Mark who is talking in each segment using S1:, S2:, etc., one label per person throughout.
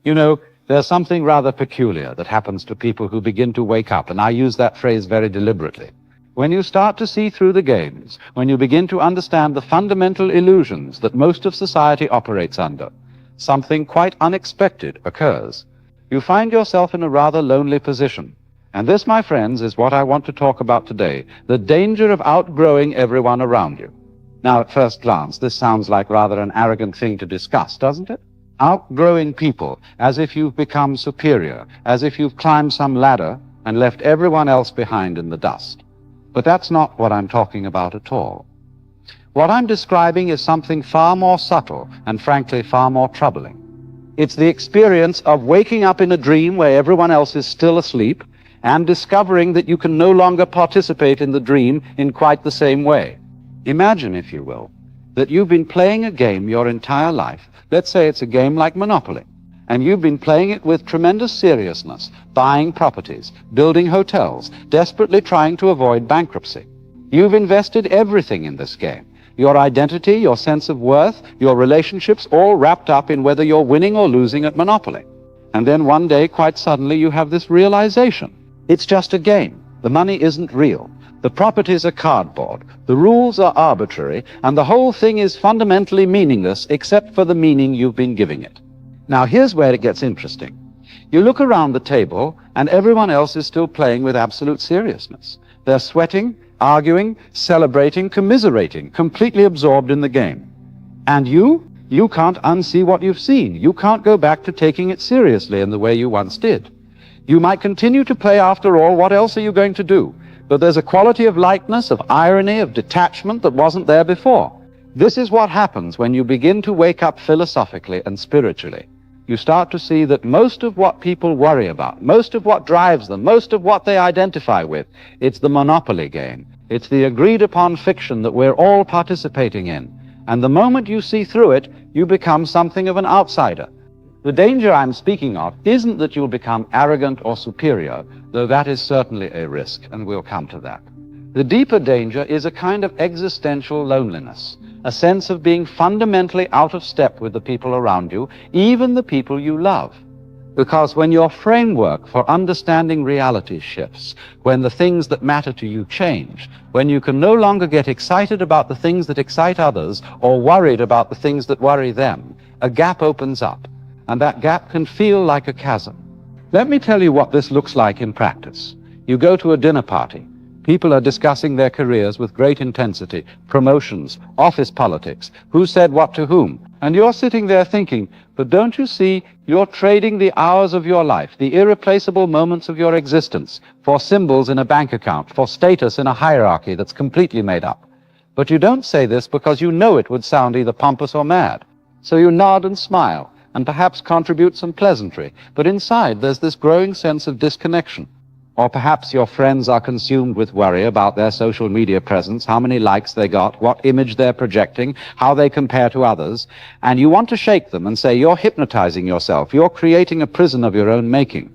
S1: You know, there's something rather peculiar that happens to people who begin to wake up, and I use that phrase very deliberately. When you start to see through the games, when you begin to understand the fundamental illusions that most of society operates under, something quite unexpected occurs. You find yourself in a rather lonely position. And this, my friends, is what I want to talk about today, the danger of outgrowing everyone around you. Now, at first glance, this sounds like rather an arrogant thing to discuss, doesn't it? Outgrowing people, as if you've become superior, as if you've climbed some ladder and left everyone else behind in the dust. But that's not what I'm talking about at all. What I'm describing is something far more subtle and, frankly, far more troubling. It's the experience of waking up in a dream where everyone else is still asleep and discovering that you can no longer participate in the dream in quite the same way. Imagine, if you will, that you've been playing a game your entire life. Let's say it's a game like Monopoly, and you've been playing it with tremendous seriousness, buying properties, building hotels, desperately trying to avoid bankruptcy. You've invested everything in this game. Your identity, your sense of worth, your relationships, all wrapped up in whether you're winning or losing at Monopoly. And then one day, quite suddenly, you have this realization. It's just a game. The money isn't real. The properties are cardboard. The rules are arbitrary, and the whole thing is fundamentally meaningless except for the meaning you've been giving it. Now, here's where it gets interesting. You look around the table, and everyone else is still playing with absolute seriousness. They're sweating, arguing, celebrating, commiserating, completely absorbed in the game. And you can't unsee what you've seen. You can't go back to taking it seriously in the way you once did. You might continue to play after all. What else are you going to do? But there's a quality of lightness, of irony, of detachment that wasn't there before. This is what happens when you begin to wake up philosophically and spiritually. You start to see that most of what people worry about, most of what drives them, most of what they identify with, it's the Monopoly game. It's the agreed-upon fiction that we're all participating in. And the moment you see through it, you become something of an outsider. The danger I'm speaking of isn't that you'll become arrogant or superior, though that is certainly a risk, and we'll come to that. The deeper danger is a kind of existential loneliness, a sense of being fundamentally out of step with the people around you, even the people you love. Because when your framework for understanding reality shifts, when the things that matter to you change, when you can no longer get excited about the things that excite others or worried about the things that worry them, a gap opens up, and that gap can feel like a chasm. Let me tell you what this looks like in practice. You go to a dinner party. People are discussing their careers with great intensity, promotions, office politics, who said what to whom. And you're sitting there thinking, but don't you see, you're trading the hours of your life, the irreplaceable moments of your existence, for symbols in a bank account, for status in a hierarchy that's completely made up. But you don't say this because you know it would sound either pompous or mad. So you nod and smile, and perhaps contribute some pleasantry, but inside there's this growing sense of disconnection. Or perhaps your friends are consumed with worry about their social media presence, how many likes they got, what image they're projecting, how they compare to others, and you want to shake them and say, you're hypnotizing yourself, you're creating a prison of your own making.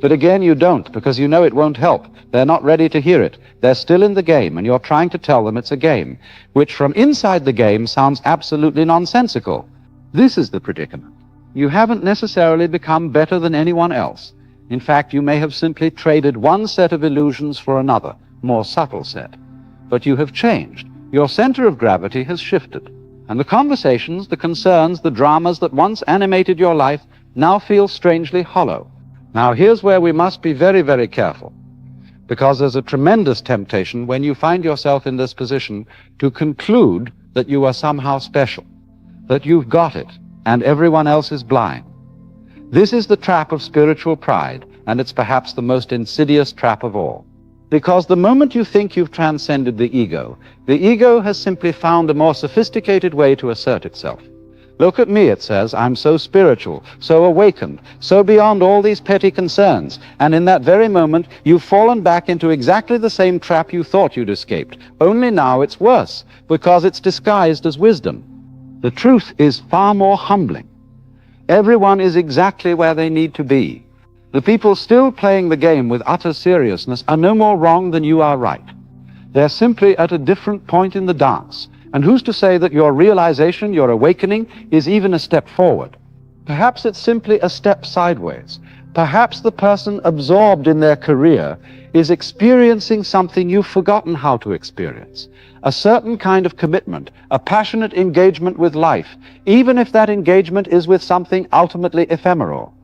S1: But again, you don't, because you know it won't help. They're not ready to hear it. They're still in the game, and you're trying to tell them it's a game, which from inside the game sounds absolutely nonsensical. This is the predicament. You haven't necessarily become better than anyone else. In fact, you may have simply traded one set of illusions for another, more subtle set. But you have changed. Your center of gravity has shifted. And the conversations, the concerns, the dramas that once animated your life now feel strangely hollow. Now, here's where we must be very, very careful. Because there's a tremendous temptation when you find yourself in this position to conclude that you are somehow special, that you've got it, and everyone else is blind. This is the trap of spiritual pride, and it's perhaps the most insidious trap of all. Because the moment you think you've transcended the ego has simply found a more sophisticated way to assert itself. Look at me, it says, I'm so spiritual, so awakened, so beyond all these petty concerns, and in that very moment you've fallen back into exactly the same trap you thought you'd escaped, only now it's worse, because it's disguised as wisdom. The truth is far more humbling. Everyone is exactly where they need to be. The people still playing the game with utter seriousness are no more wrong than you are right. They're simply at a different point in the dance. And who's to say that your realization, your awakening, is even a step forward? Perhaps it's simply a step sideways. Perhaps the person absorbed in their career is experiencing something you've forgotten how to experience. A certain kind of commitment, a passionate engagement with life, even if that engagement is with something ultimately ephemeral.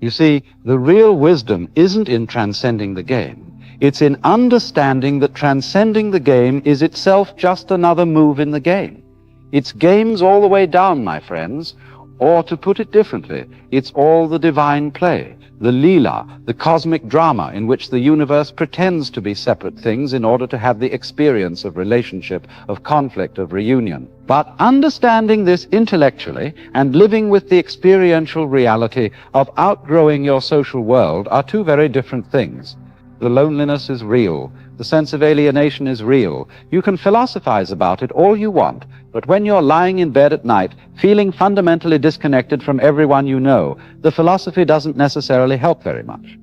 S1: You see, the real wisdom isn't in transcending the game. It's in understanding that transcending the game is itself just another move in the game. It's games all the way down, my friends. Or to put it differently, it's all the divine play, the Leela, the cosmic drama in which the universe pretends to be separate things in order to have the experience of relationship, of conflict, of reunion. But understanding this intellectually and living with the experiential reality of outgrowing your social world are two very different things. The loneliness is real. The sense of alienation is real. You can philosophize about it all you want, but when you're lying in bed at night, feeling fundamentally disconnected from everyone you know, the philosophy doesn't necessarily help very much.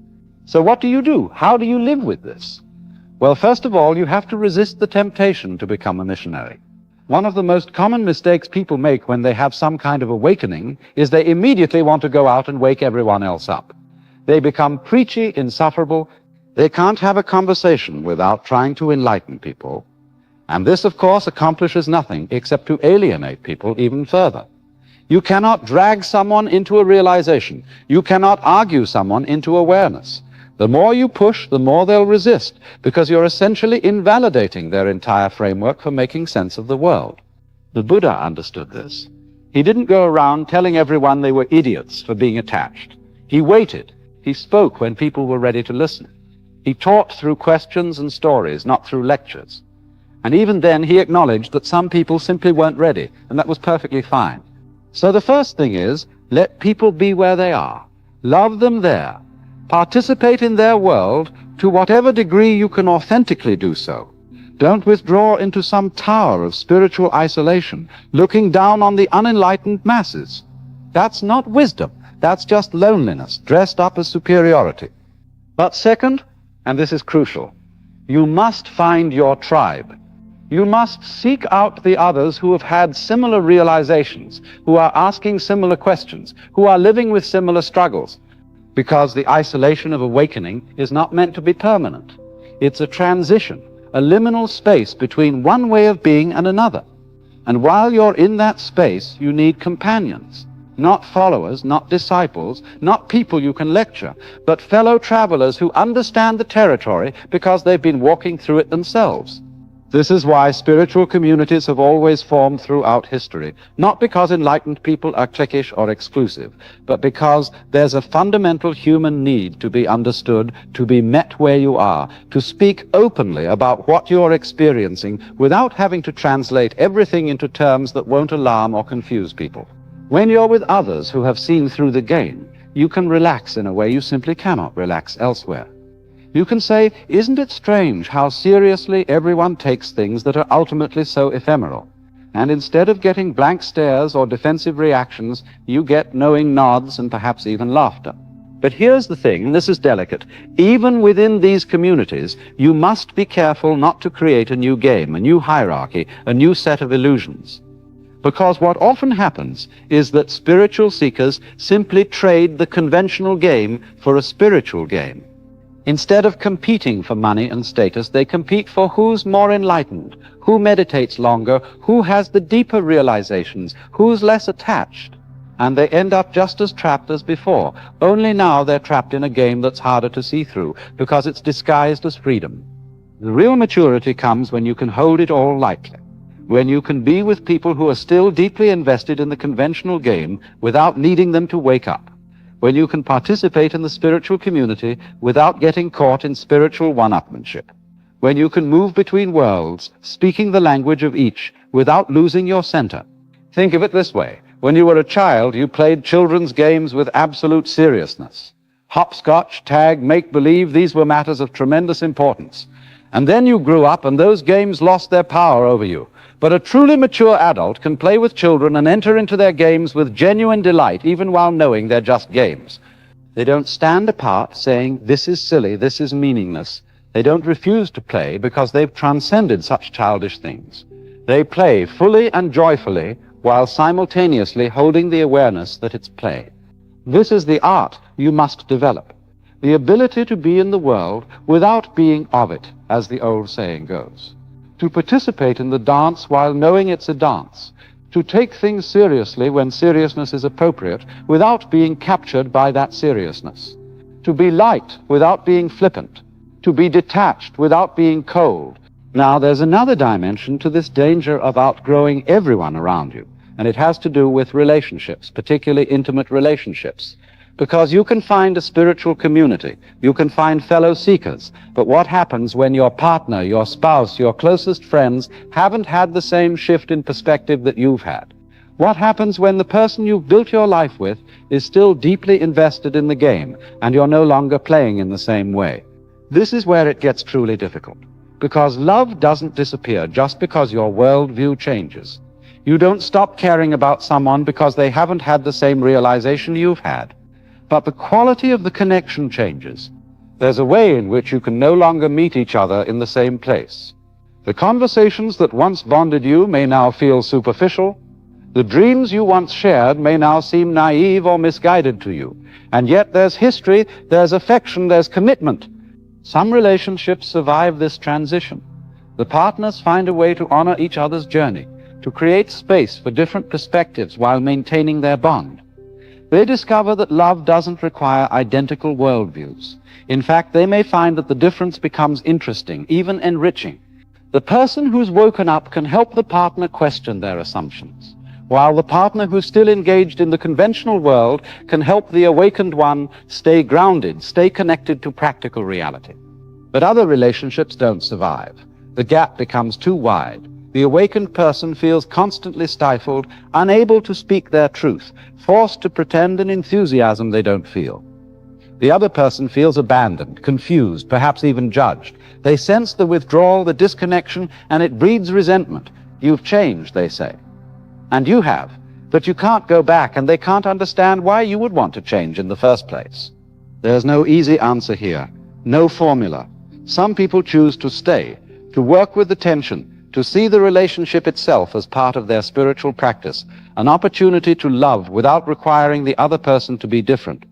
S1: So what do? How do you live with this? Well, first of all, you have to resist the temptation to become a missionary. One of the most common mistakes people make when they have some kind of awakening is they immediately want to go out and wake everyone else up. They become preachy, insufferable. They can't have a conversation without trying to enlighten people. And this, of course, accomplishes nothing except to alienate people even further. You cannot drag someone into a realization. You cannot argue someone into awareness. The more you push, the more they'll resist, because you're essentially invalidating their entire framework for making sense of the world. The Buddha understood this. He didn't go around telling everyone they were idiots for being attached. He waited. He spoke when people were ready to listen. He taught through questions and stories, not through lectures. And even then, he acknowledged that some people simply weren't ready, and that was perfectly fine. So the first thing is, let people be where they are. Love them there. Participate in their world to whatever degree you can authentically do so. Don't withdraw into some tower of spiritual isolation, looking down on the unenlightened masses. That's not wisdom. That's just loneliness, dressed up as superiority. But second, and this is crucial, you must find your tribe. You must seek out the others who have had similar realizations, who are asking similar questions, who are living with similar struggles, because the isolation of awakening is not meant to be permanent. It's a transition, a liminal space between one way of being and another. And while you're in that space, you need companions. Not followers, not disciples, not people you can lecture, but fellow travelers who understand the territory because they've been walking through it themselves. This is why spiritual communities have always formed throughout history, not because enlightened people are cliquish or exclusive, but because there's a fundamental human need to be understood, to be met where you are, to speak openly about what you're experiencing without having to translate everything into terms that won't alarm or confuse people. When you're with others who have seen through the game, you can relax in a way you simply cannot relax elsewhere. You can say, isn't it strange how seriously everyone takes things that are ultimately so ephemeral? And instead of getting blank stares or defensive reactions, you get knowing nods and perhaps even laughter. But here's the thing, and this is delicate. Even within these communities, you must be careful not to create a new game, a new hierarchy, a new set of illusions. Because what often happens is that spiritual seekers simply trade the conventional game for a spiritual game. Instead of competing for money and status, they compete for who's more enlightened, who meditates longer, who has the deeper realizations, who's less attached. And they end up just as trapped as before. Only now they're trapped in a game that's harder to see through because it's disguised as freedom. The real maturity comes when you can hold it all lightly. When you can be with people who are still deeply invested in the conventional game without needing them to wake up. When you can participate in the spiritual community without getting caught in spiritual one-upmanship. When you can move between worlds, speaking the language of each without losing your center. Think of it this way. When you were a child, you played children's games with absolute seriousness. Hopscotch, tag, make-believe, these were matters of tremendous importance. And then you grew up and those games lost their power over you. But a truly mature adult can play with children and enter into their games with genuine delight, even while knowing they're just games. They don't stand apart saying, this is silly, this is meaningless. They don't refuse to play because they've transcended such childish things. They play fully and joyfully while simultaneously holding the awareness that it's play. This is the art you must develop, the ability to be in the world without being of it, as the old saying goes, to participate in the dance while knowing it's a dance, to take things seriously when seriousness is appropriate without being captured by that seriousness, to be light without being flippant, to be detached without being cold. Now, there's another dimension to this danger of outgrowing everyone around you, and it has to do with relationships, particularly intimate relationships. Because you can find a spiritual community, you can find fellow seekers, but what happens when your partner, your spouse, your closest friends haven't had the same shift in perspective that you've had? What happens when the person you've built your life with is still deeply invested in the game, and you're no longer playing in the same way? This is where it gets truly difficult, because love doesn't disappear just because your worldview changes. You don't stop caring about someone because they haven't had the same realization you've had. But the quality of the connection changes. There's a way in which you can no longer meet each other in the same place. The conversations that once bonded you may now feel superficial. The dreams you once shared may now seem naive or misguided to you. And yet there's history, there's affection, there's commitment. Some relationships survive this transition. The partners find a way to honor each other's journey, to create space for different perspectives while maintaining their bond. They discover that love doesn't require identical worldviews. In fact, they may find that the difference becomes interesting, even enriching. The person who's woken up can help the partner question their assumptions, while the partner who's still engaged in the conventional world can help the awakened one stay grounded, stay connected to practical reality. But other relationships don't survive. The gap becomes too wide. The awakened person feels constantly stifled, unable to speak their truth, forced to pretend an enthusiasm they don't feel. The other person feels abandoned, confused, perhaps even judged. They sense the withdrawal, the disconnection, and it breeds resentment. You've changed, they say. And you have, but you can't go back, and they can't understand why you would want to change in the first place. There's no easy answer here, no formula. Some people choose to stay, to work with the tension, to see the relationship itself as part of their spiritual practice, an opportunity to love without requiring the other person to be different.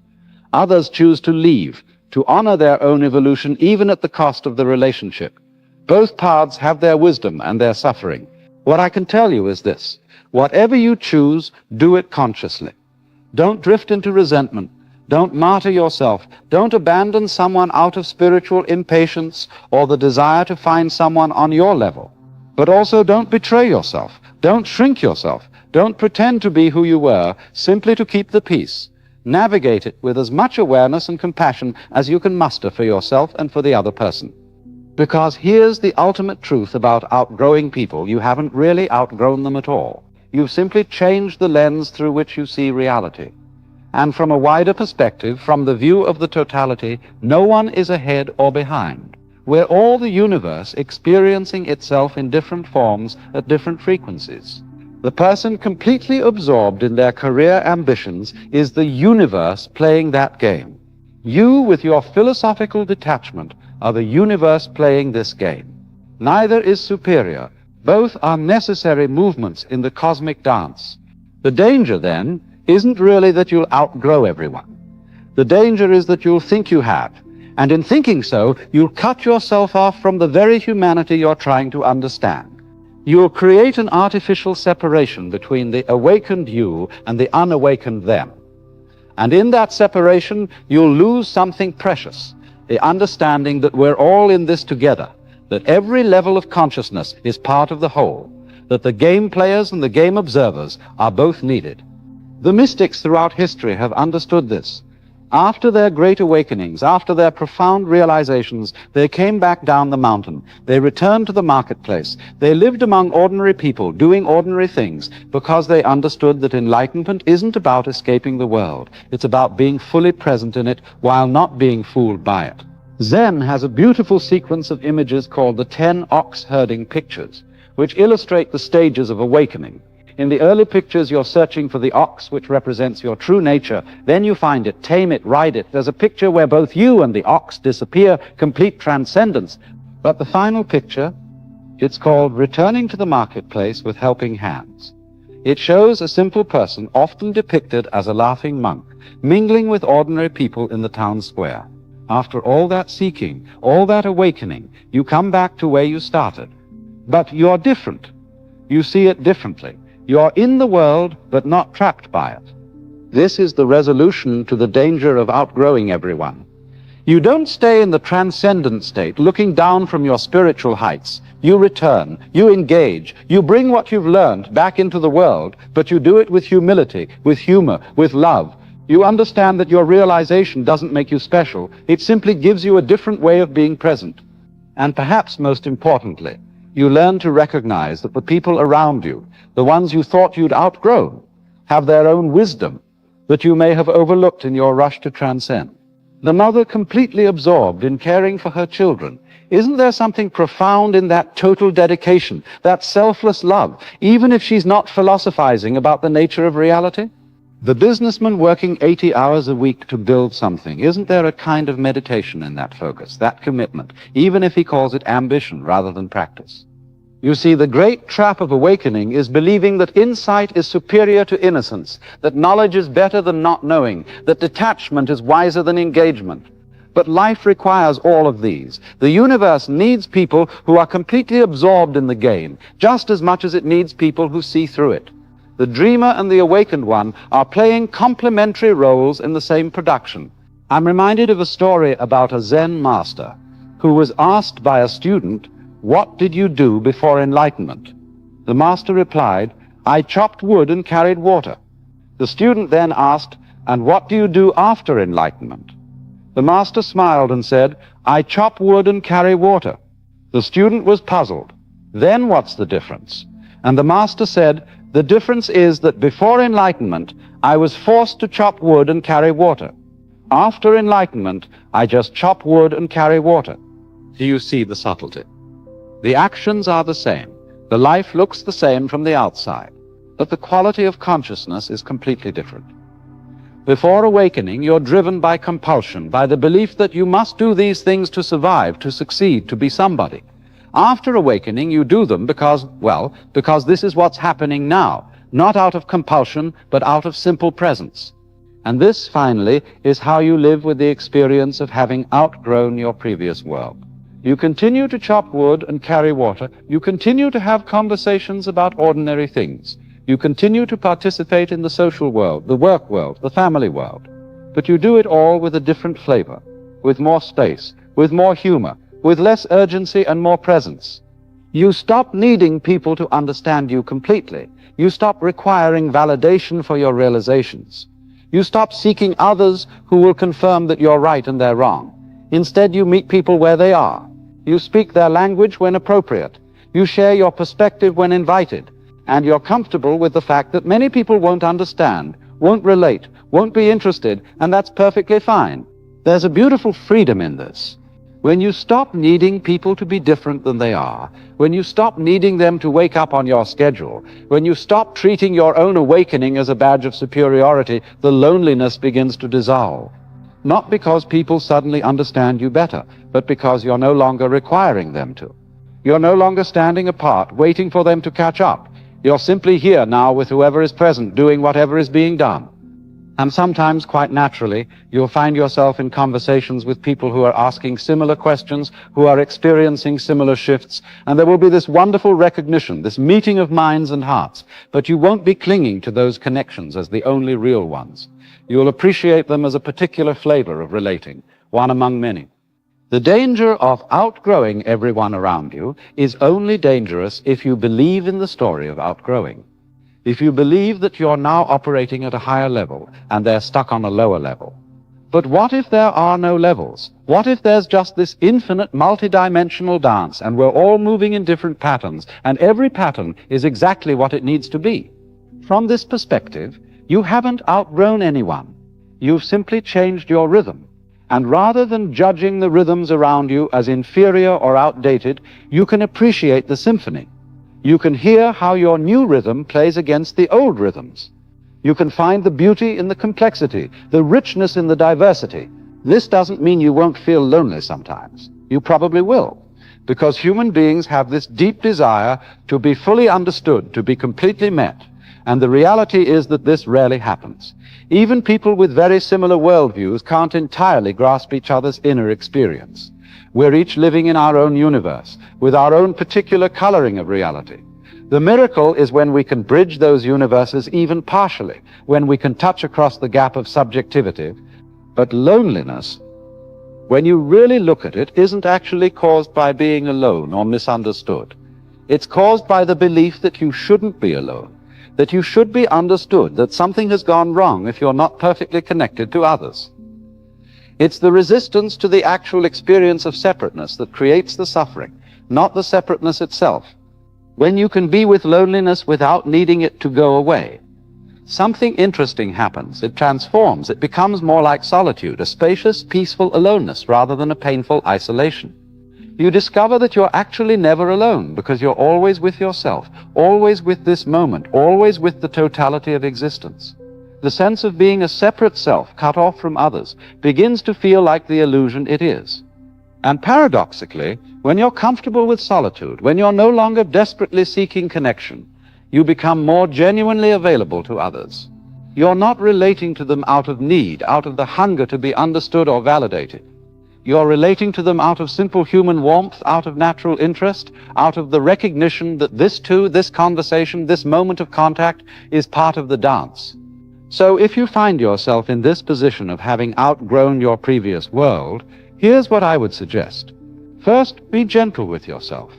S1: Others choose to leave, to honor their own evolution even at the cost of the relationship. Both paths have their wisdom and their suffering. What I can tell you is this: whatever you choose, do it consciously. Don't drift into resentment. Don't martyr yourself. Don't abandon someone out of spiritual impatience or the desire to find someone on your level. But also don't betray yourself. Don't shrink yourself. Don't pretend to be who you were simply to keep the peace. Navigate it with as much awareness and compassion as you can muster for yourself and for the other person. Because here's the ultimate truth about outgrowing people: you haven't really outgrown them at all. You've simply changed the lens through which you see reality. And from a wider perspective, from the view of the totality, no one is ahead or behind. We're all the universe experiencing itself in different forms at different frequencies. The person completely absorbed in their career ambitions is the universe playing that game. You, with your philosophical detachment, are the universe playing this game. Neither is superior. Both are necessary movements in the cosmic dance. The danger, then, isn't really that you'll outgrow everyone. The danger is that you'll think you have, and in thinking so, you'll cut yourself off from the very humanity you're trying to understand. You'll create an artificial separation between the awakened you and the unawakened them. And in that separation, you'll lose something precious, the understanding that we're all in this together, that every level of consciousness is part of the whole, that the game players and the game observers are both needed. The mystics throughout history have understood this. After their great awakenings, after their profound realizations, they came back down the mountain. They returned to the marketplace. They lived among ordinary people, doing ordinary things, because they understood that enlightenment isn't about escaping the world. It's about being fully present in it while not being fooled by it. Zen has a beautiful sequence of images called the 10 ox-herding pictures, which illustrate the stages of awakening. In the early pictures, you're searching for the ox, which represents your true nature. Then you find it, tame it, ride it. There's a picture where both you and the ox disappear, complete transcendence. But the final picture, it's called returning to the marketplace with helping hands. It shows a simple person, often depicted as a laughing monk, mingling with ordinary people in the town square. After all that seeking, all that awakening, you come back to where you started. But you're different. You see it differently. You're in the world, but not trapped by it. This is the resolution to the danger of outgrowing everyone. You don't stay in the transcendent state, looking down from your spiritual heights. You return, you engage, you bring what you've learned back into the world, but you do it with humility, with humor, with love. You understand that your realization doesn't make you special. It simply gives you a different way of being present. And perhaps most importantly, you learn to recognize that the people around you, the ones you thought you'd outgrown, have their own wisdom that you may have overlooked in your rush to transcend. The mother completely absorbed in caring for her children. Isn't there something profound in that total dedication, that selfless love, even if she's not philosophizing about the nature of reality? The businessman working 80 hours a week to build something, isn't there a kind of meditation in that focus, that commitment, even if he calls it ambition rather than practice? You see, the great trap of awakening is believing that insight is superior to innocence, that knowledge is better than not knowing, that detachment is wiser than engagement. But life requires all of these. The universe needs people who are completely absorbed in the game, just as much as it needs people who see through it. The dreamer and the awakened one are playing complementary roles in the same production. I'm reminded of a story about a Zen master who was asked by a student, "What did you do before enlightenment?" The master replied, "I chopped wood and carried water." The student then asked, "And what do you do after enlightenment?" The master smiled and said, "I chop wood and carry water." The student was puzzled. "Then what's the difference?" And the master said, "The difference is that before enlightenment, I was forced to chop wood and carry water. After enlightenment, I just chop wood and carry water." Do you see the subtlety? The actions are the same. The life looks the same from the outside, but the quality of consciousness is completely different. Before awakening, you're driven by compulsion, by the belief that you must do these things to survive, to succeed, to be somebody. After awakening, you do them because this is what's happening now, not out of compulsion, but out of simple presence. And this, finally, is how you live with the experience of having outgrown your previous world. You continue to chop wood and carry water. You continue to have conversations about ordinary things. You continue to participate in the social world, the work world, the family world. But you do it all with a different flavor, with more space, with more humor, with less urgency and more presence. You stop needing people to understand you completely. You stop requiring validation for your realizations. You stop seeking others who will confirm that you're right and they're wrong. Instead, you meet people where they are. You speak their language when appropriate. You share your perspective when invited. And you're comfortable with the fact that many people won't understand, won't relate, won't be interested, and that's perfectly fine. There's a beautiful freedom in this. When you stop needing people to be different than they are, when you stop needing them to wake up on your schedule, when you stop treating your own awakening as a badge of superiority, the loneliness begins to dissolve. Not because people suddenly understand you better, but because you're no longer requiring them to. You're no longer standing apart, waiting for them to catch up. You're simply here now with whoever is present, doing whatever is being done. And sometimes, quite naturally, you'll find yourself in conversations with people who are asking similar questions, who are experiencing similar shifts, and there will be this wonderful recognition, this meeting of minds and hearts, but you won't be clinging to those connections as the only real ones. You'll appreciate them as a particular flavor of relating, one among many. The danger of outgrowing everyone around you is only dangerous if you believe in the story of outgrowing. If you believe that you're now operating at a higher level and they're stuck on a lower level. But what if there are no levels? What if there's just this infinite multidimensional dance and we're all moving in different patterns and every pattern is exactly what it needs to be? From this perspective, you haven't outgrown anyone. You've simply changed your rhythm. And rather than judging the rhythms around you as inferior or outdated, you can appreciate the symphony. You can hear how your new rhythm plays against the old rhythms. You can find the beauty in the complexity, the richness in the diversity. This doesn't mean you won't feel lonely sometimes. You probably will, because human beings have this deep desire to be fully understood, to be completely met. And the reality is that this rarely happens. Even people with very similar worldviews can't entirely grasp each other's inner experience. We're each living in our own universe, with our own particular coloring of reality. The miracle is when we can bridge those universes even partially, when we can touch across the gap of subjectivity. But loneliness, when you really look at it, isn't actually caused by being alone or misunderstood. It's caused by the belief that you shouldn't be alone, that you should be understood, that something has gone wrong if you're not perfectly connected to others. It's the resistance to the actual experience of separateness that creates the suffering, not the separateness itself. When you can be with loneliness without needing it to go away, something interesting happens. It transforms. It becomes more like solitude, a spacious, peaceful aloneness rather than a painful isolation. You discover that you're actually never alone because you're always with yourself, always with this moment, always with the totality of existence. The sense of being a separate self, cut off from others, begins to feel like the illusion it is. And paradoxically, when you're comfortable with solitude, when you're no longer desperately seeking connection, you become more genuinely available to others. You're not relating to them out of need, out of the hunger to be understood or validated. You're relating to them out of simple human warmth, out of natural interest, out of the recognition that this too, this conversation, this moment of contact is part of the dance. So if you find yourself in this position of having outgrown your previous world, here's what I would suggest. First, be gentle with yourself.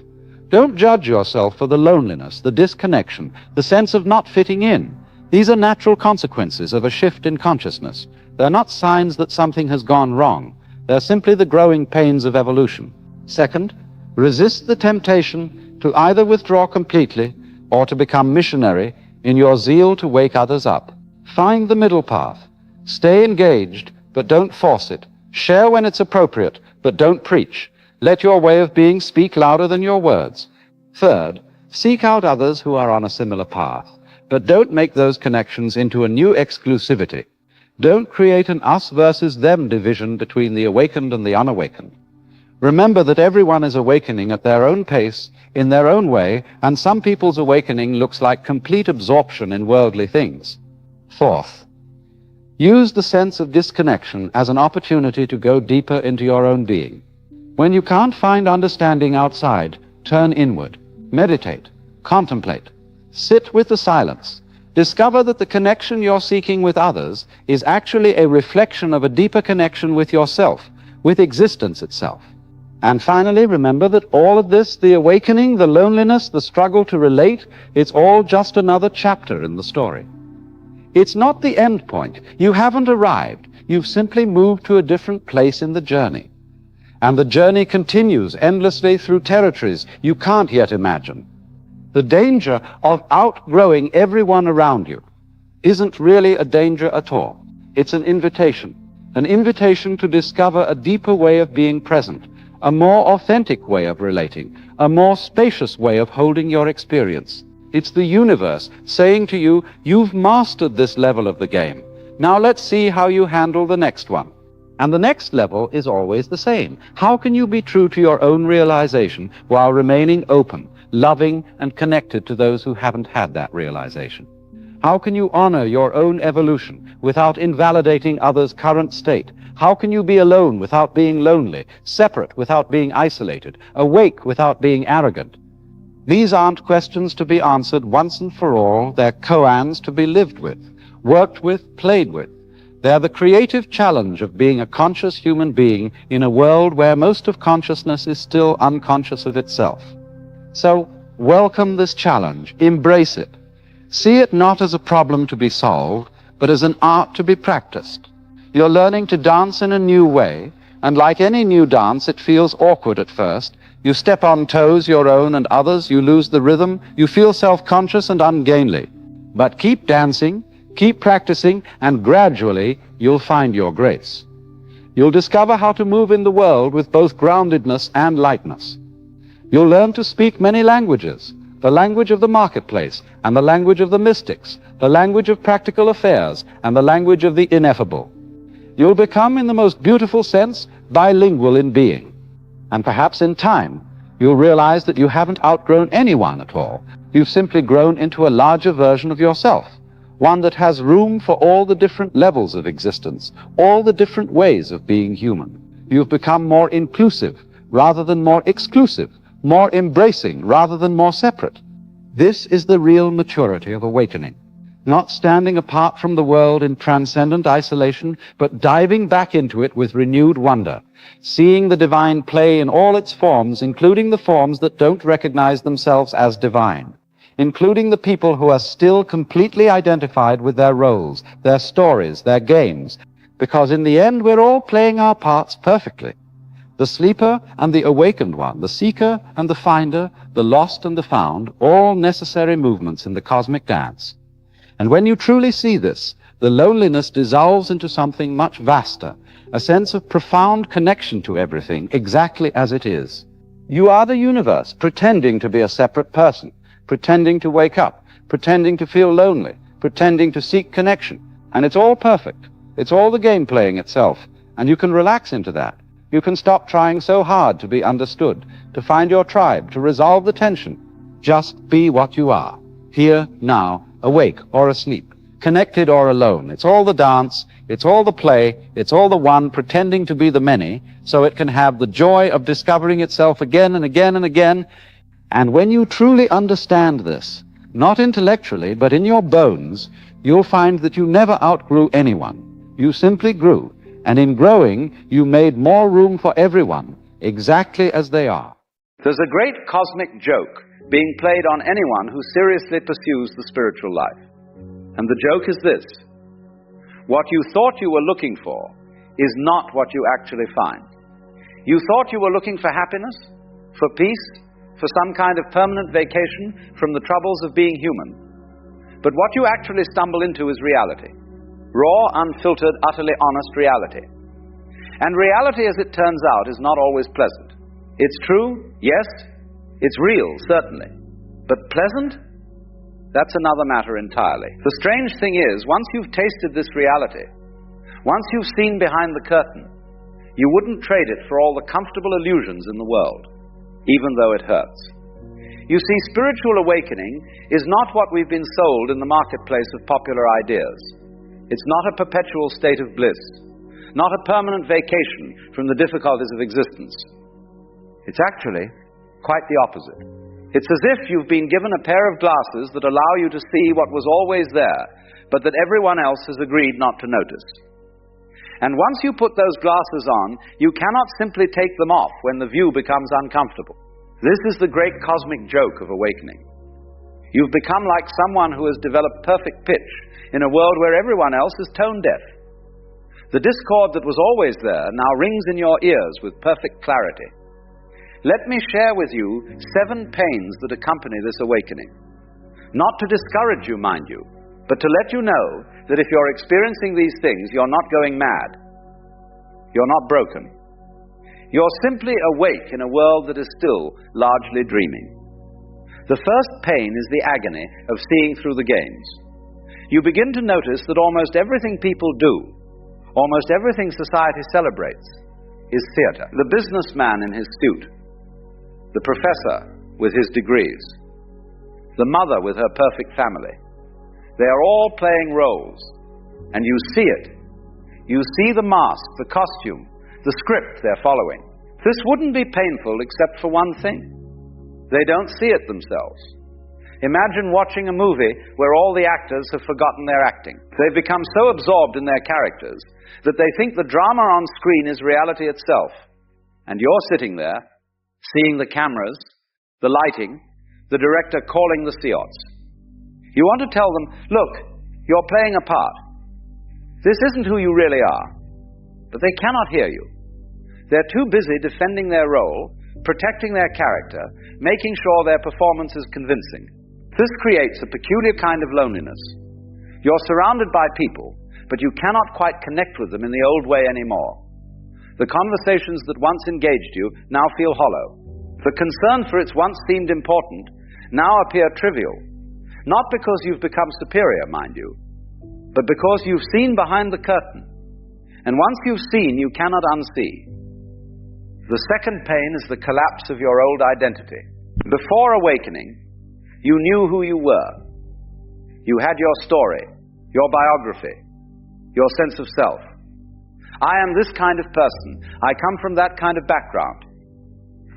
S1: Don't judge yourself for the loneliness, the disconnection, the sense of not fitting in. These are natural consequences of a shift in consciousness. They're not signs that something has gone wrong. They're simply the growing pains of evolution. Second, resist the temptation to either withdraw completely or to become missionary in your zeal to wake others up. Find the middle path. Stay engaged, but don't force it. Share when it's appropriate, but don't preach. Let your way of being speak louder than your words. Third, seek out others who are on a similar path, but don't make those connections into a new exclusivity. Don't create an us versus them division between the awakened and the unawakened. Remember that everyone is awakening at their own pace, in their own way, and some people's awakening looks like complete absorption in worldly things. Fourth, use the sense of disconnection as an opportunity to go deeper into your own being. When you can't find understanding outside, turn inward, meditate, contemplate, sit with the silence. Discover that the connection you're seeking with others is actually a reflection of a deeper connection with yourself, with existence itself. And finally, remember that all of this, the awakening, the loneliness, the struggle to relate, it's all just another chapter in the story. It's not the end point. You haven't arrived. You've simply moved to a different place in the journey. And the journey continues endlessly through territories you can't yet imagine. The danger of outgrowing everyone around you isn't really a danger at all. It's an invitation to discover a deeper way of being present, a more authentic way of relating, a more spacious way of holding your experience. It's the universe saying to you, you've mastered this level of the game. Now let's see how you handle the next one. And the next level is always the same. How can you be true to your own realization while remaining open, loving, and connected to those who haven't had that realization? How can you honor your own evolution without invalidating others' current state? How can you be alone without being lonely, separate without being isolated, awake without being arrogant? These aren't questions to be answered once and for all. They're koans to be lived with, worked with, played with. They're the creative challenge of being a conscious human being in a world where most of consciousness is still unconscious of itself. So, welcome this challenge, embrace it. See it not as a problem to be solved, but as an art to be practiced. You're learning to dance in a new way, and like any new dance, it feels awkward at first. You step on toes, your own and others, you lose the rhythm, you feel self-conscious and ungainly. But keep dancing, keep practicing, and gradually you'll find your grace. You'll discover how to move in the world with both groundedness and lightness. You'll learn to speak many languages, the language of the marketplace, and the language of the mystics, the language of practical affairs, and the language of the ineffable. You'll become, in the most beautiful sense, bilingual in being. And perhaps in time, you'll realize that you haven't outgrown anyone at all, You've simply grown into a larger version of yourself, one that has room for all the different levels of existence, all the different ways of being human. You've become more inclusive rather than more exclusive, more embracing rather than more separate. This is the real maturity of awakening. Not standing apart from the world in transcendent isolation, but diving back into it with renewed wonder, seeing the divine play in all its forms, including the forms that don't recognize themselves as divine, including the people who are still completely identified with their roles, their stories, their games, because in the end we're all playing our parts perfectly. The sleeper and the awakened one, the seeker and the finder, the lost and the found, all necessary movements in the cosmic dance. And when you truly see this, the loneliness dissolves into something much vaster, a sense of profound connection to everything exactly as it is. You are the universe, pretending to be a separate person, pretending to wake up, pretending to feel lonely, pretending to seek connection. And it's all perfect. It's all the game playing itself. And you can relax into that. You can stop trying so hard to be understood, to find your tribe, to resolve the tension. Just be what you are, here, now, awake or asleep, connected or alone. It's all the dance, it's all the play, it's all the one pretending to be the many, so it can have the joy of discovering itself again and again and again. And when you truly understand this, not intellectually, but in your bones, you'll find that you never outgrew anyone. You simply grew. And in growing, you made more room for everyone, exactly as they are.
S2: There's a great cosmic joke being played on anyone who seriously pursues the spiritual life. And the joke is this: what you thought you were looking for is not what you actually find. You thought you were looking for happiness, for peace, for some kind of permanent vacation from the troubles of being human. But what you actually stumble into is reality. Raw, unfiltered, utterly honest reality. And reality, as it turns out, is not always pleasant. It's true, yes. It's real, certainly. But pleasant? That's another matter entirely. The strange thing is, once you've tasted this reality, once you've seen behind the curtain, you wouldn't trade it for all the comfortable illusions in the world, even though it hurts. You see, spiritual awakening is not what we've been sold in the marketplace of popular ideas. It's not a perpetual state of bliss, not a permanent vacation from the difficulties of existence. It's actually quite the opposite. It's as if you've been given a pair of glasses that allow you to see what was always there, but that everyone else has agreed not to notice. And once you put those glasses on, you cannot simply take them off when the view becomes uncomfortable. This is the great cosmic joke of awakening. You've become like someone who has developed perfect pitch in a world where everyone else is tone deaf. The discord that was always there now rings in your ears with perfect clarity. Let me share with you 7 pains that accompany this awakening. Not to discourage you, mind you, but to let you know that if you're experiencing these things, you're not going mad. You're not broken. You're simply awake in a world that is still largely dreaming. The first pain is the agony of seeing through the games. You begin to notice that almost everything people do, almost everything society celebrates, is theater. The businessman in his suit, the professor with his degrees, the mother with her perfect family, they are all playing roles, and you see it. You see the mask, the costume, the script they're following. This wouldn't be painful except for one thing: they don't see it themselves. Imagine watching a movie where all the actors have forgotten their acting. They've become so absorbed in their characters that they think the drama on screen is reality itself. And you're sitting there, seeing the cameras, the lighting, the director calling the seance. You want to tell them, look, you're playing a part. This isn't who you really are. But they cannot hear you. They're too busy defending their role, protecting their character, making sure their performance is convincing. This creates a peculiar kind of loneliness. You're surrounded by people, but you cannot quite connect with them in the old way anymore. The conversations that once engaged you now feel hollow. The concern for its once seemed important now appear trivial, not because you've become superior, mind you, but because you've seen behind the curtain. And once you've seen, you cannot unsee. The second pain is the collapse of your old identity. Before awakening, You knew who you were. You had your story, your biography, your sense of self. I am this kind of person. I come from that kind of background.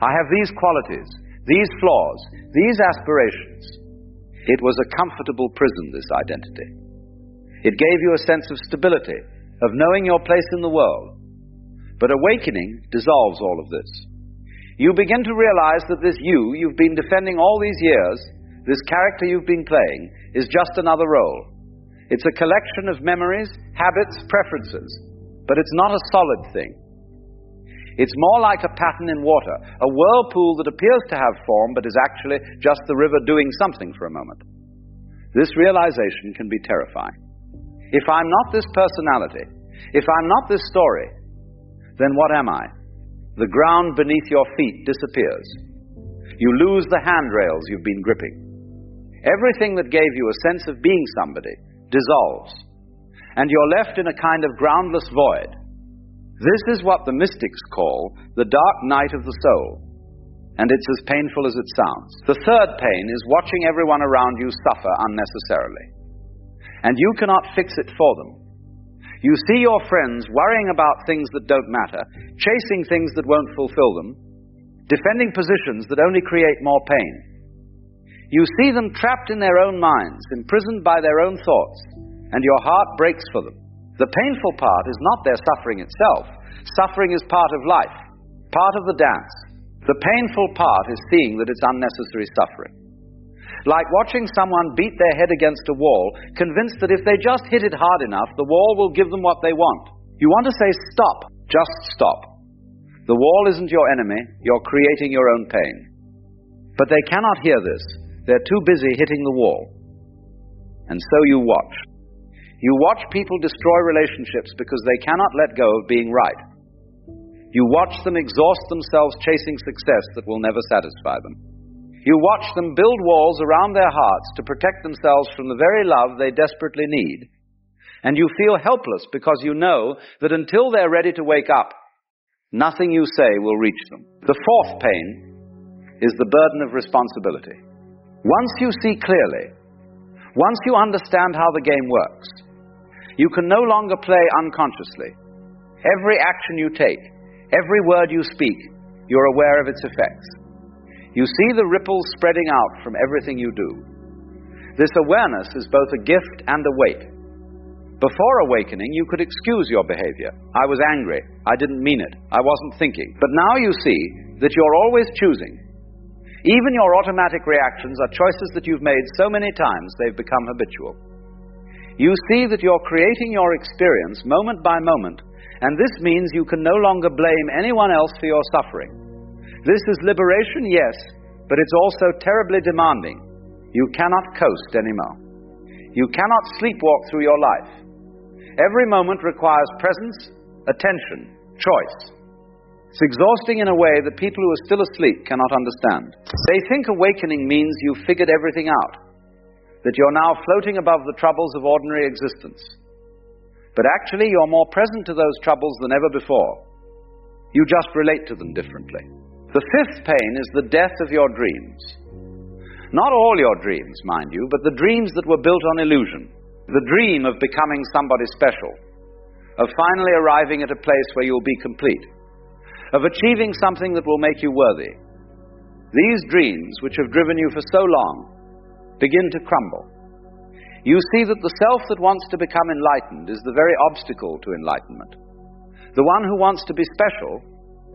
S2: I have these qualities, these flaws, these aspirations. It was a comfortable prison, this identity. It gave you a sense of stability, of knowing your place in the world. But awakening dissolves all of this. You begin to realize that this you've been defending all these years, this character you've been playing, is just another role. It's a collection of memories, habits, preferences, but it's not a solid thing. It's more like a pattern in water, a whirlpool that appears to have form but is actually just the river doing something for a moment. This realization can be terrifying. If I'm not this personality, if I'm not this story, then what am I? The ground beneath your feet disappears. You lose the handrails you've been gripping. Everything that gave you a sense of being somebody dissolves, and you're left in a kind of groundless void. This is what the mystics call the dark night of the soul, and it's as painful as it sounds. The third pain is watching everyone around you suffer unnecessarily, and you cannot fix it for them. You see your friends worrying about things that don't matter, chasing things that won't fulfill them, defending positions that only create more pain. You see them trapped in their own minds, imprisoned by their own thoughts, and your heart breaks for them. The painful part is not their suffering itself. Suffering is part of life, part of the dance. The painful part is seeing that it's unnecessary suffering. Like watching someone beat their head against a wall, convinced that if they just hit it hard enough, the wall will give them what they want. You want to say, stop, just stop. The wall isn't your enemy, you're creating your own pain. But they cannot hear this. They're too busy hitting the wall. And so you watch. You watch people destroy relationships because they cannot let go of being right. You watch them exhaust themselves chasing success that will never satisfy them. You watch them build walls around their hearts to protect themselves from the very love they desperately need. And you feel helpless because you know that until they're ready to wake up, nothing you say will reach them. The fourth pain is the burden of responsibility. Once you see clearly, once you understand how the game works, you can no longer play unconsciously. Every action you take, every word you speak, you're aware of its effects. You see the ripples spreading out from everything you do. This awareness is both a gift and a weight. Before awakening, you could excuse your behavior. I was angry. I didn't mean it. I wasn't thinking. But now you see that you're always choosing. Even your automatic reactions are choices that you've made so many times they've become habitual. You see that you're creating your experience moment by moment, and this means you can no longer blame anyone else for your suffering. This is liberation, yes, but it's also terribly demanding. You cannot coast anymore. You cannot sleepwalk through your life. Every moment requires presence, attention, choice. It's exhausting in a way that people who are still asleep cannot understand. They think awakening means you've figured everything out, that you're now floating above the troubles of ordinary existence. But actually, you're more present to those troubles than ever before. You just relate to them differently. The fifth pain is the death of your dreams. Not all your dreams, mind you, but the dreams that were built on illusion. The dream of becoming somebody special, of finally arriving at a place where you'll be complete, of achieving something that will make you worthy. These dreams, which have driven you for so long, begin to crumble. You see that the self that wants to become enlightened is the very obstacle to enlightenment. The one who wants to be special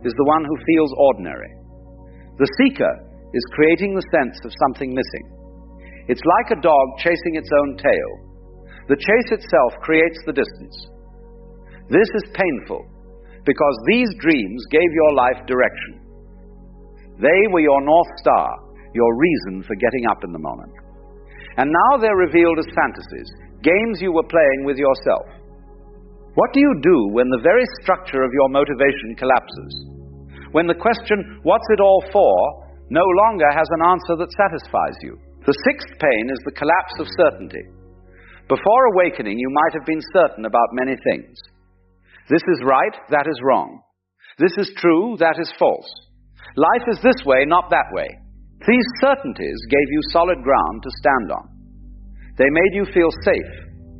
S2: is the one who feels ordinary. The seeker is creating the sense of something missing. It's like a dog chasing its own tail. The chase itself creates the distance. This is painful because these dreams gave your life direction. They were your North Star, your reason for getting up in the morning. And now they're revealed as fantasies, games you were playing with yourself. What do you do when the very structure of your motivation collapses? When the question, what's it all for, no longer has an answer that satisfies you. The sixth pain is the collapse of certainty. Before awakening, you might have been certain about many things. This is right, that is wrong. This is true, that is false. Life is this way, not that way. These certainties gave you solid ground to stand on. They made you feel safe,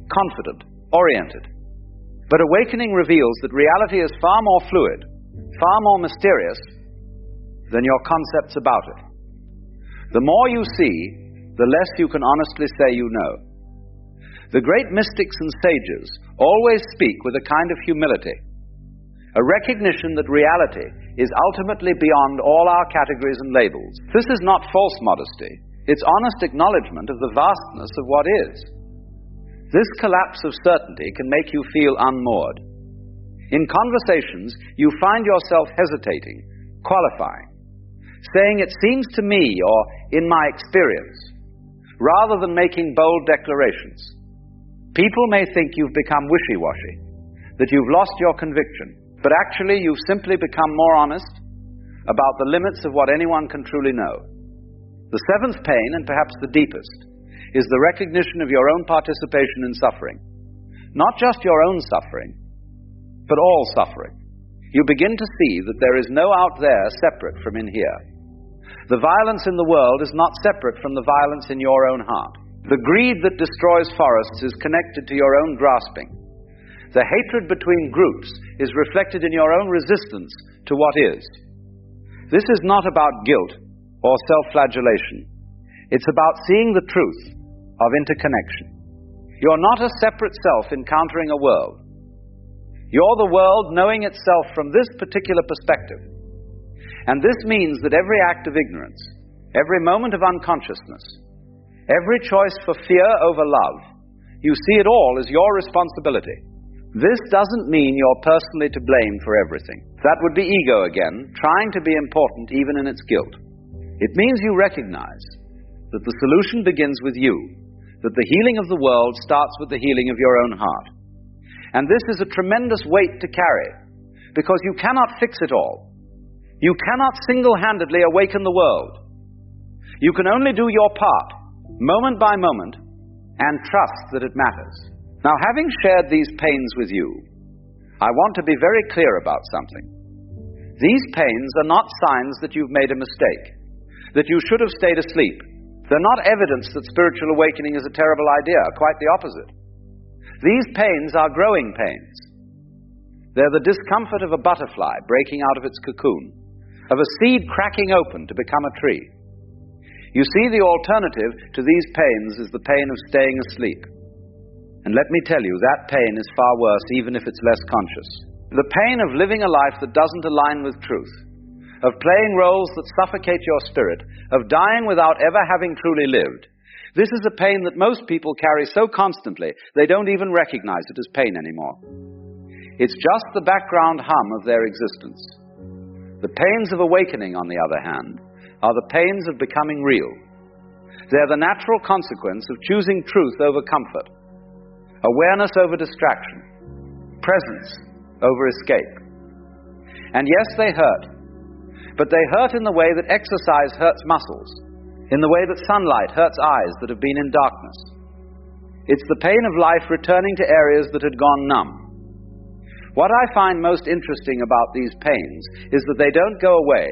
S2: confident, oriented. But awakening reveals that reality is far more fluid, far more mysterious than your concepts about it. The more you see, the less you can honestly say you know. The great mystics and sages always speak with a kind of humility, a recognition that reality is ultimately beyond all our categories and labels. This is not false modesty. It's honest acknowledgement of the vastness of what is. This collapse of certainty can make you feel unmoored. In conversations, you find yourself hesitating, qualifying, saying "it seems to me" or "in my experience," rather than making bold declarations. People may think you've become wishy-washy, that you've lost your conviction, but actually you've simply become more honest about the limits of what anyone can truly know. The seventh pain, and perhaps the deepest, is the recognition of your own participation in suffering. Not just your own suffering, but all suffering. You begin to see that there is no out there separate from in here. The violence in the world is not separate from the violence in your own heart. The greed that destroys forests is connected to your own grasping. The hatred between groups is reflected in your own resistance to what is. This is not about guilt or self-flagellation. It's about seeing the truth of interconnection. You're not a separate self encountering a world. You're the world knowing itself from this particular perspective. And this means that every act of ignorance, every moment of unconsciousness, every choice for fear over love, you see it all as your responsibility. This doesn't mean you're personally to blame for everything. That would be ego again, trying to be important even in its guilt. It means you recognize that the solution begins with you, that the healing of the world starts with the healing of your own heart. And this is a tremendous weight to carry, because you cannot fix it all. You cannot single-handedly awaken the world. You can only do your part, moment by moment, and trust that it matters. Now, having shared these pains with you, I want to be very clear about something. These pains are not signs that you've made a mistake, that you should have stayed asleep. They're not evidence that spiritual awakening is a terrible idea, quite the opposite. These pains are growing pains. They're the discomfort of a butterfly breaking out of its cocoon, of a seed cracking open to become a tree. You see, the alternative to these pains is the pain of staying asleep. And let me tell you, that pain is far worse, even if it's less conscious. The pain of living a life that doesn't align with truth, of playing roles that suffocate your spirit, of dying without ever having truly lived. This is a pain that most people carry so constantly, they don't even recognize it as pain anymore. It's just the background hum of their existence. The pains of awakening, on the other hand, are the pains of becoming real. They're the natural consequence of choosing truth over comfort, awareness over distraction, presence over escape. And yes, they hurt, but they hurt in the way that exercise hurts muscles, in the way that sunlight hurts eyes that have been in darkness. It's the pain of life returning to areas that had gone numb. What I find most interesting about these pains is that they don't go away,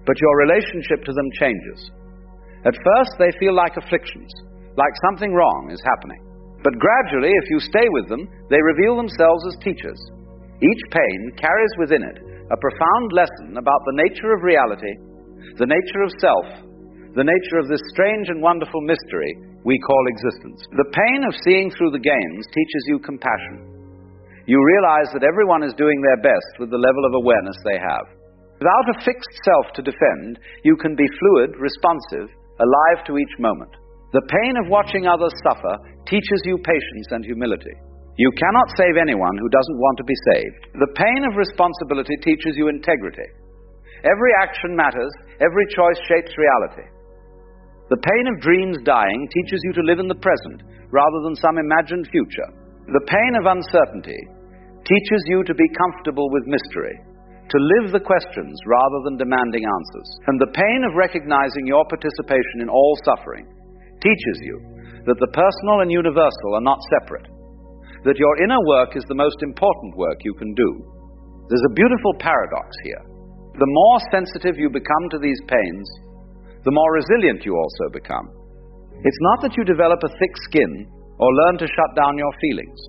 S2: but your relationship to them changes. At first, they feel like afflictions, like something wrong is happening. But gradually, if you stay with them, they reveal themselves as teachers. Each pain carries within it a profound lesson about the nature of reality, the nature of self, the nature of this strange and wonderful mystery we call existence. The pain of seeing through the games teaches you compassion. You realize that everyone is doing their best with the level of awareness they have. Without a fixed self to defend, you can be fluid, responsive, alive to each moment. The pain of watching others suffer teaches you patience and humility. You cannot save anyone who doesn't want to be saved. The pain of responsibility teaches you integrity. Every action matters, every choice shapes reality. The pain of dreams dying teaches you to live in the present rather than some imagined future. The pain of uncertainty teaches you to be comfortable with mystery, to live the questions rather than demanding answers. And the pain of recognizing your participation in all suffering teaches you that the personal and universal are not separate, that your inner work is the most important work you can do. There's a beautiful paradox here. The more sensitive you become to these pains, the more resilient you also become. It's not that you develop a thick skin or learn to shut down your feelings.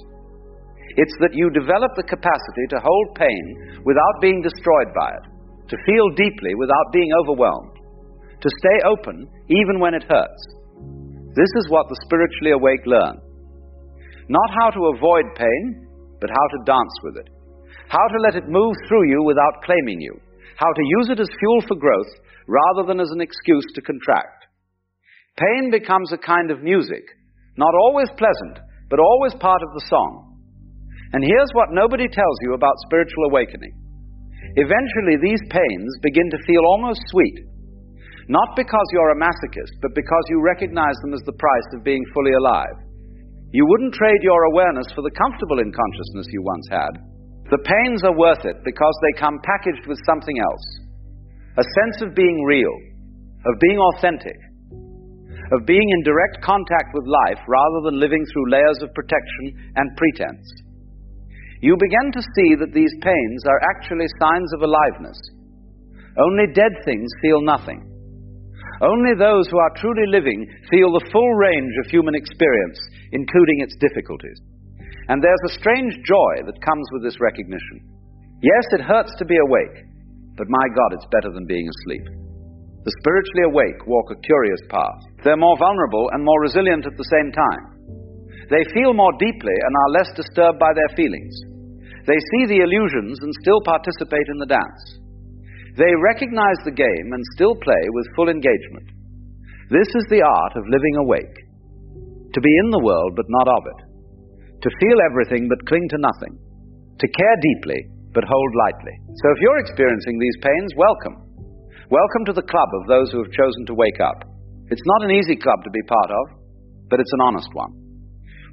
S2: It's that you develop the capacity to hold pain without being destroyed by it, to feel deeply without being overwhelmed, to stay open even when it hurts. This is what the spiritually awake learn. Not how to avoid pain, but how to dance with it. How to let it move through you without claiming you. How to use it as fuel for growth rather than as an excuse to contract. Pain becomes a kind of music, not always pleasant, but always part of the song. And here's what nobody tells you about spiritual awakening. Eventually, these pains begin to feel almost sweet. Not because you're a masochist, but because you recognize them as the price of being fully alive. You wouldn't trade your awareness for the comfortable inconsciousness you once had. The pains are worth it because they come packaged with something else. A sense of being real, of being authentic, of being in direct contact with life rather than living through layers of protection and pretense. You begin to see that these pains are actually signs of aliveness. Only dead things feel nothing. Only those who are truly living feel the full range of human experience, including its difficulties. And there's a strange joy that comes with this recognition. Yes, it hurts to be awake, but my God, it's better than being asleep. The spiritually awake walk a curious path. They're more vulnerable and more resilient at the same time. They feel more deeply and are less disturbed by their feelings. They see the illusions and still participate in the dance. They recognize the game and still play with full engagement. This is the art of living awake. To be in the world but not of it. To feel everything but cling to nothing. To care deeply but hold lightly. So if you're experiencing these pains, welcome. Welcome to the club of those who have chosen to wake up. It's not an easy club to be part of, but it's an honest one.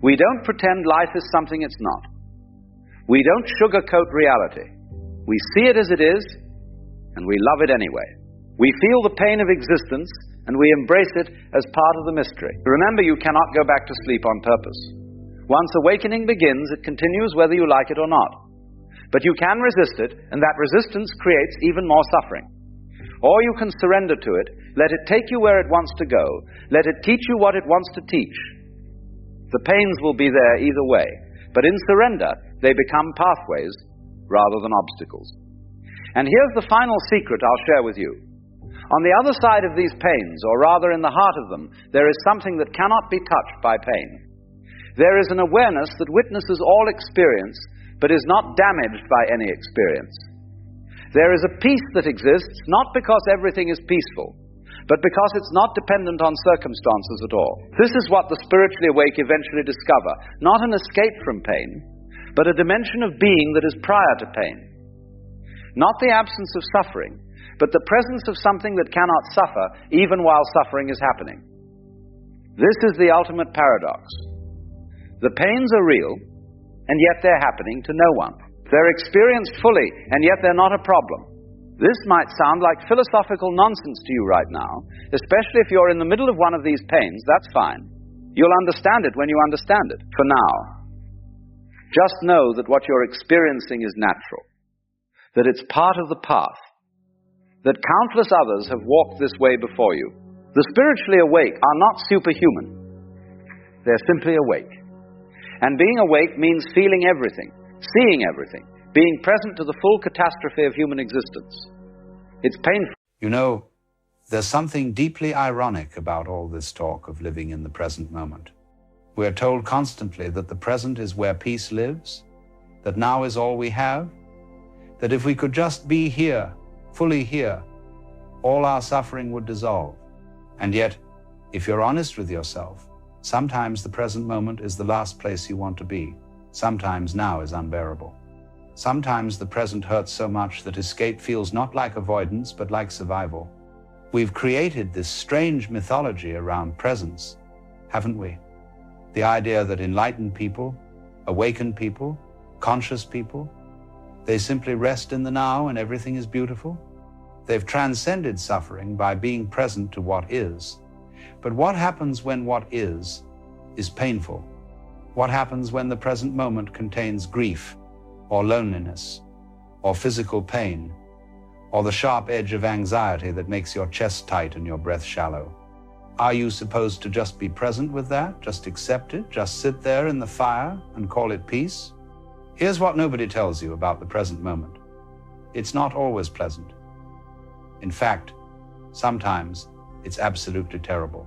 S2: We don't pretend life is something it's not. We don't sugarcoat reality. We see it as it is, and we love it anyway. We feel the pain of existence, and we embrace it as part of the mystery. Remember, you cannot go back to sleep on purpose. Once awakening begins, it continues whether you like it or not. But you can resist it, and that resistance creates even more suffering. Or you can surrender to it, let it take you where it wants to go, let it teach you what it wants to teach. The pains will be there either way, but in surrender, they become pathways rather than obstacles. And here's the final secret I'll share with you. On the other side of these pains, or rather in the heart of them, there is something that cannot be touched by pain. There is an awareness that witnesses all experience, but is not damaged by any experience. There is a peace that exists not because everything is peaceful, but because it's not dependent on circumstances at all. This is what the spiritually awake eventually discover, not an escape from pain, but a dimension of being that is prior to pain. Not the absence of suffering, but the presence of something that cannot suffer even while suffering is happening. This is the ultimate paradox. The pains are real, and yet they're happening to no one. They're experienced fully, and yet they're not a problem. This might sound like philosophical nonsense to you right now, especially if you're in the middle of one of these pains. That's fine. You'll understand it when you understand it. For now, just know that what you're experiencing is natural, that it's part of the path, that countless others have walked this way before you. The spiritually awake are not superhuman. They're simply awake. And being awake means feeling everything, seeing everything, being present to the full catastrophe of human existence. It's painful.
S1: You know, there's something deeply ironic about all this talk of living in the present moment. We're told constantly that the present is where peace lives, that now is all we have, that if we could just be here, fully here, all our suffering would dissolve. And yet, if you're honest with yourself, sometimes the present moment is the last place you want to be. Sometimes now is unbearable. Sometimes the present hurts so much that escape feels not like avoidance, but like survival. We've created this strange mythology around presence, haven't we? The idea that enlightened people, awakened people, conscious people, they simply rest in the now and everything is beautiful. They've transcended suffering by being present to what is. But what happens when what is painful? What happens when the present moment contains grief, or loneliness, or physical pain,
S3: or the sharp edge of anxiety that makes your chest tight and your breath shallow? Are you supposed to just be present with that, just accept it, just sit there in the fire and call it peace? Here's what nobody tells you about the present moment. It's not always pleasant. In fact, sometimes it's absolutely terrible.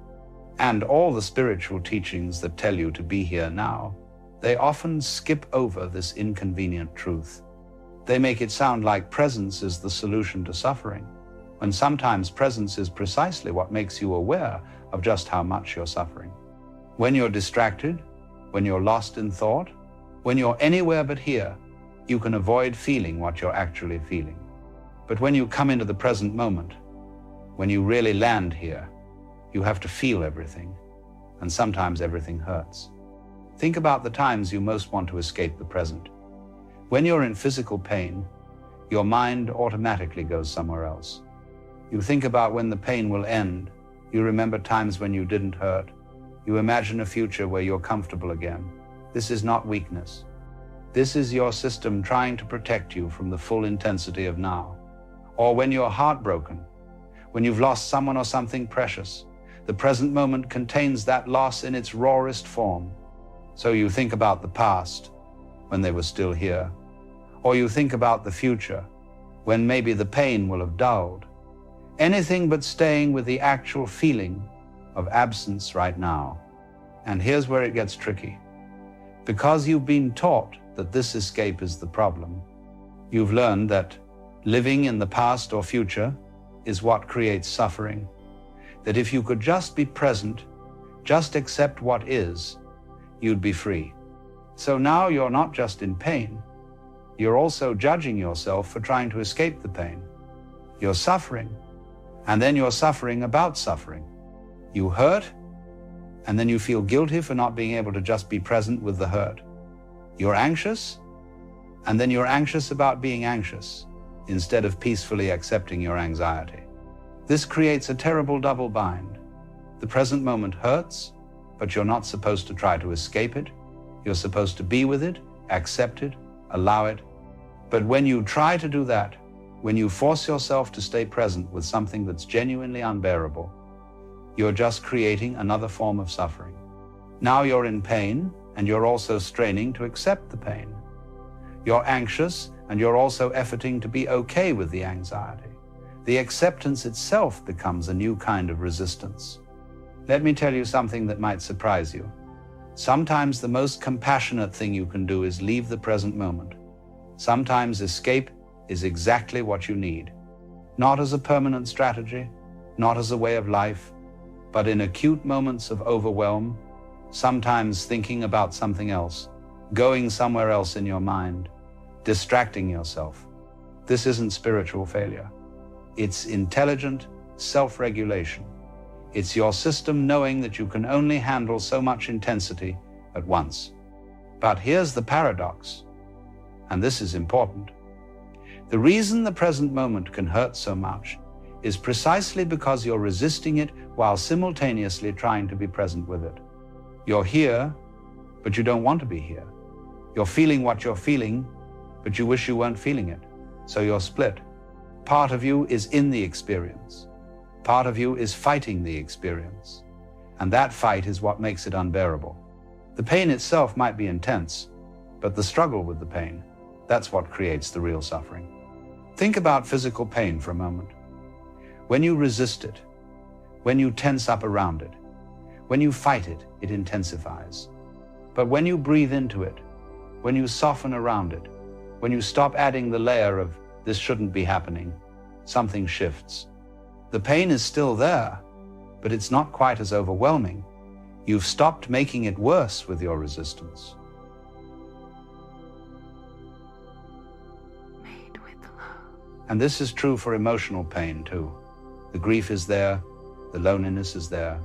S3: And all the spiritual teachings that tell you to be here now, they often skip over this inconvenient truth. They make it sound like presence is the solution to suffering, when sometimes presence is precisely what makes you aware of just how much you're suffering. When you're distracted, when you're lost in thought, when you're anywhere but here, you can avoid feeling what you're actually feeling. But when you come into the present moment, when you really land here, you have to feel everything, and sometimes everything hurts. Think about the times you most want to escape the present. When you're in physical pain, your mind automatically goes somewhere else. You think about when the pain will end. You remember times when you didn't hurt. You imagine a future where you're comfortable again. This is not weakness. This is your system trying to protect you from the full intensity of now. Or when you're heartbroken, when you've lost someone or something precious, the present moment contains that loss in its rawest form. So you think about the past, when they were still here. Or you think about the future, when maybe the pain will have dulled. Anything but staying with the actual feeling of absence right now. And here's where it gets tricky. Because you've been taught that this escape is the problem, you've learned that living in the past or future is what creates suffering. That if you could just be present, just accept what is, you'd be free. So now you're not just in pain, you're also judging yourself for trying to escape the pain. You're suffering, and then you're suffering about suffering. You hurt, and then you feel guilty for not being able to just be present with the hurt. You're anxious, and then you're anxious about being anxious, instead of peacefully accepting your anxiety. This creates a terrible double bind. The present moment hurts, but you're not supposed to try to escape it. You're supposed to be with it, accept it, allow it. But when you try to do that, when you force yourself to stay present with something that's genuinely unbearable, you're just creating another form of suffering. Now you're in pain, and you're also straining to accept the pain. You're anxious, and you're also efforting to be okay with the anxiety. The acceptance itself becomes a new kind of resistance. Let me tell you something that might surprise you. Sometimes the most compassionate thing you can do is leave the present moment. Sometimes escape is exactly what you need. Not as a permanent strategy, not as a way of life, but in acute moments of overwhelm, sometimes thinking about something else, going somewhere else in your mind, distracting yourself. This isn't spiritual failure. It's intelligent self-regulation. It's your system knowing that you can only handle so much intensity at once. But here's the paradox, and this is important. The reason the present moment can hurt so much is precisely because you're resisting it while simultaneously trying to be present with it. You're here, but you don't want to be here. You're feeling what you're feeling, but you wish you weren't feeling it. So you're split. Part of you is in the experience. Part of you is fighting the experience. And that fight is what makes it unbearable. The pain itself might be intense, but the struggle with the pain, that's what creates the real suffering. Think about physical pain for a moment. When you resist it, when you tense up around it, when you fight it, it intensifies. But when you breathe into it, when you soften around it, when you stop adding the layer of this shouldn't be happening, something shifts. The pain is still there, but it's not quite as overwhelming. You've stopped making it worse with your resistance.
S4: Made with love.
S3: And this is true for emotional pain too. The grief is there, the loneliness is there,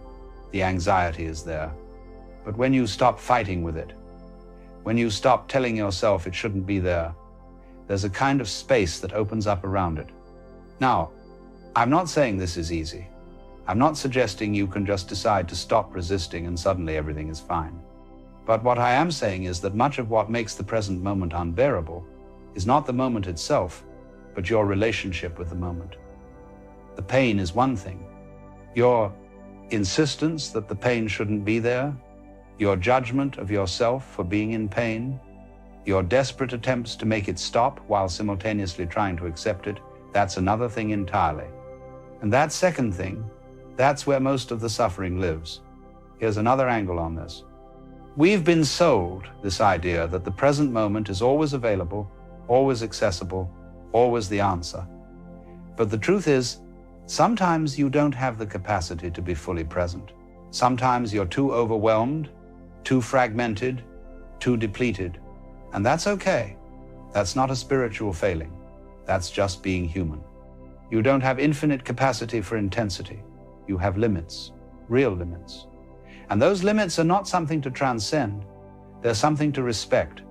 S3: the anxiety is there. But when you stop fighting with it, when you stop telling yourself it shouldn't be there, there's a kind of space that opens up around it. Now, I'm not saying this is easy. I'm not suggesting you can just decide to stop resisting and suddenly everything is fine. But what I am saying is that much of what makes the present moment unbearable is not the moment itself, but your relationship with the moment. The pain is one thing. Your insistence that the pain shouldn't be there, your judgment of yourself for being in pain, your desperate attempts to make it stop while simultaneously trying to accept it, that's another thing entirely. And that second thing, that's where most of the suffering lives. Here's another angle on this. We've been sold this idea that the present moment is always available, always accessible, always the answer. But the truth is, sometimes you don't have the capacity to be fully present. Sometimes you're too overwhelmed, too fragmented, too depleted. And that's okay. That's not a spiritual failing. That's just being human. You don't have infinite capacity for intensity. You have limits, real limits. And those limits are not something to transcend. They're something to respect.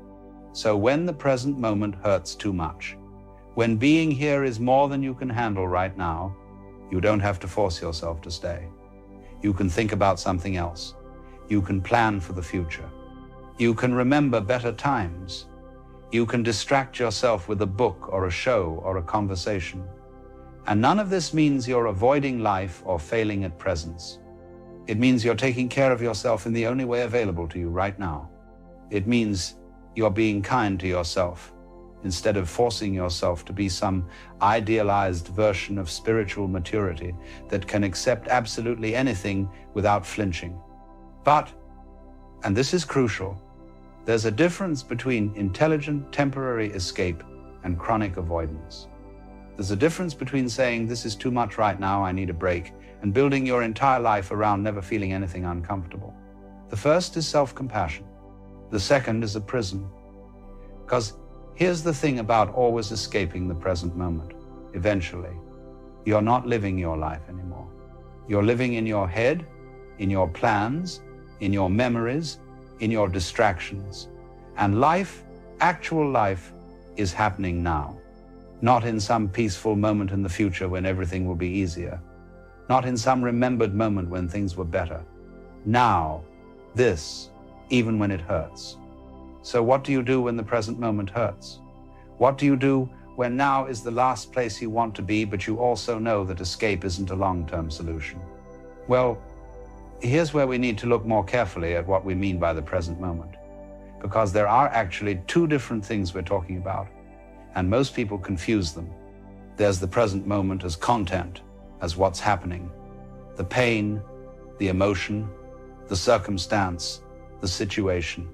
S3: So when the present moment hurts too much, when being here is more than you can handle right now, you don't have to force yourself to stay. You can think about something else. You can plan for the future. You can remember better times. You can distract yourself with a book or a show or a conversation. And none of this means you're avoiding life or failing at presence. It means you're taking care of yourself in the only way available to you right now. It means you're being kind to yourself instead of forcing yourself to be some idealized version of spiritual maturity that can accept absolutely anything without flinching. But, and this is crucial, there's a difference between intelligent temporary escape and chronic avoidance. There's a difference between saying, this is too much right now, I need a break, and building your entire life around never feeling anything uncomfortable. The first is self-compassion. The second is a prison. Because here's the thing about always escaping the present moment. Eventually, you're not living your life anymore. You're living in your head, in your plans, in your memories, in your distractions. And life, actual life, is happening now. Not in some peaceful moment in the future when everything will be easier. Not in some remembered moment when things were better. Now, this, even when it hurts. So what do you do when the present moment hurts? What do you do when now is the last place you want to be, but you also know that escape isn't a long-term solution? Well, here's where we need to look more carefully at what we mean by the present moment. Because there are actually two different things we're talking about, and most people confuse them. There's the present moment as content, as what's happening, the pain, the emotion, the circumstance, the situation.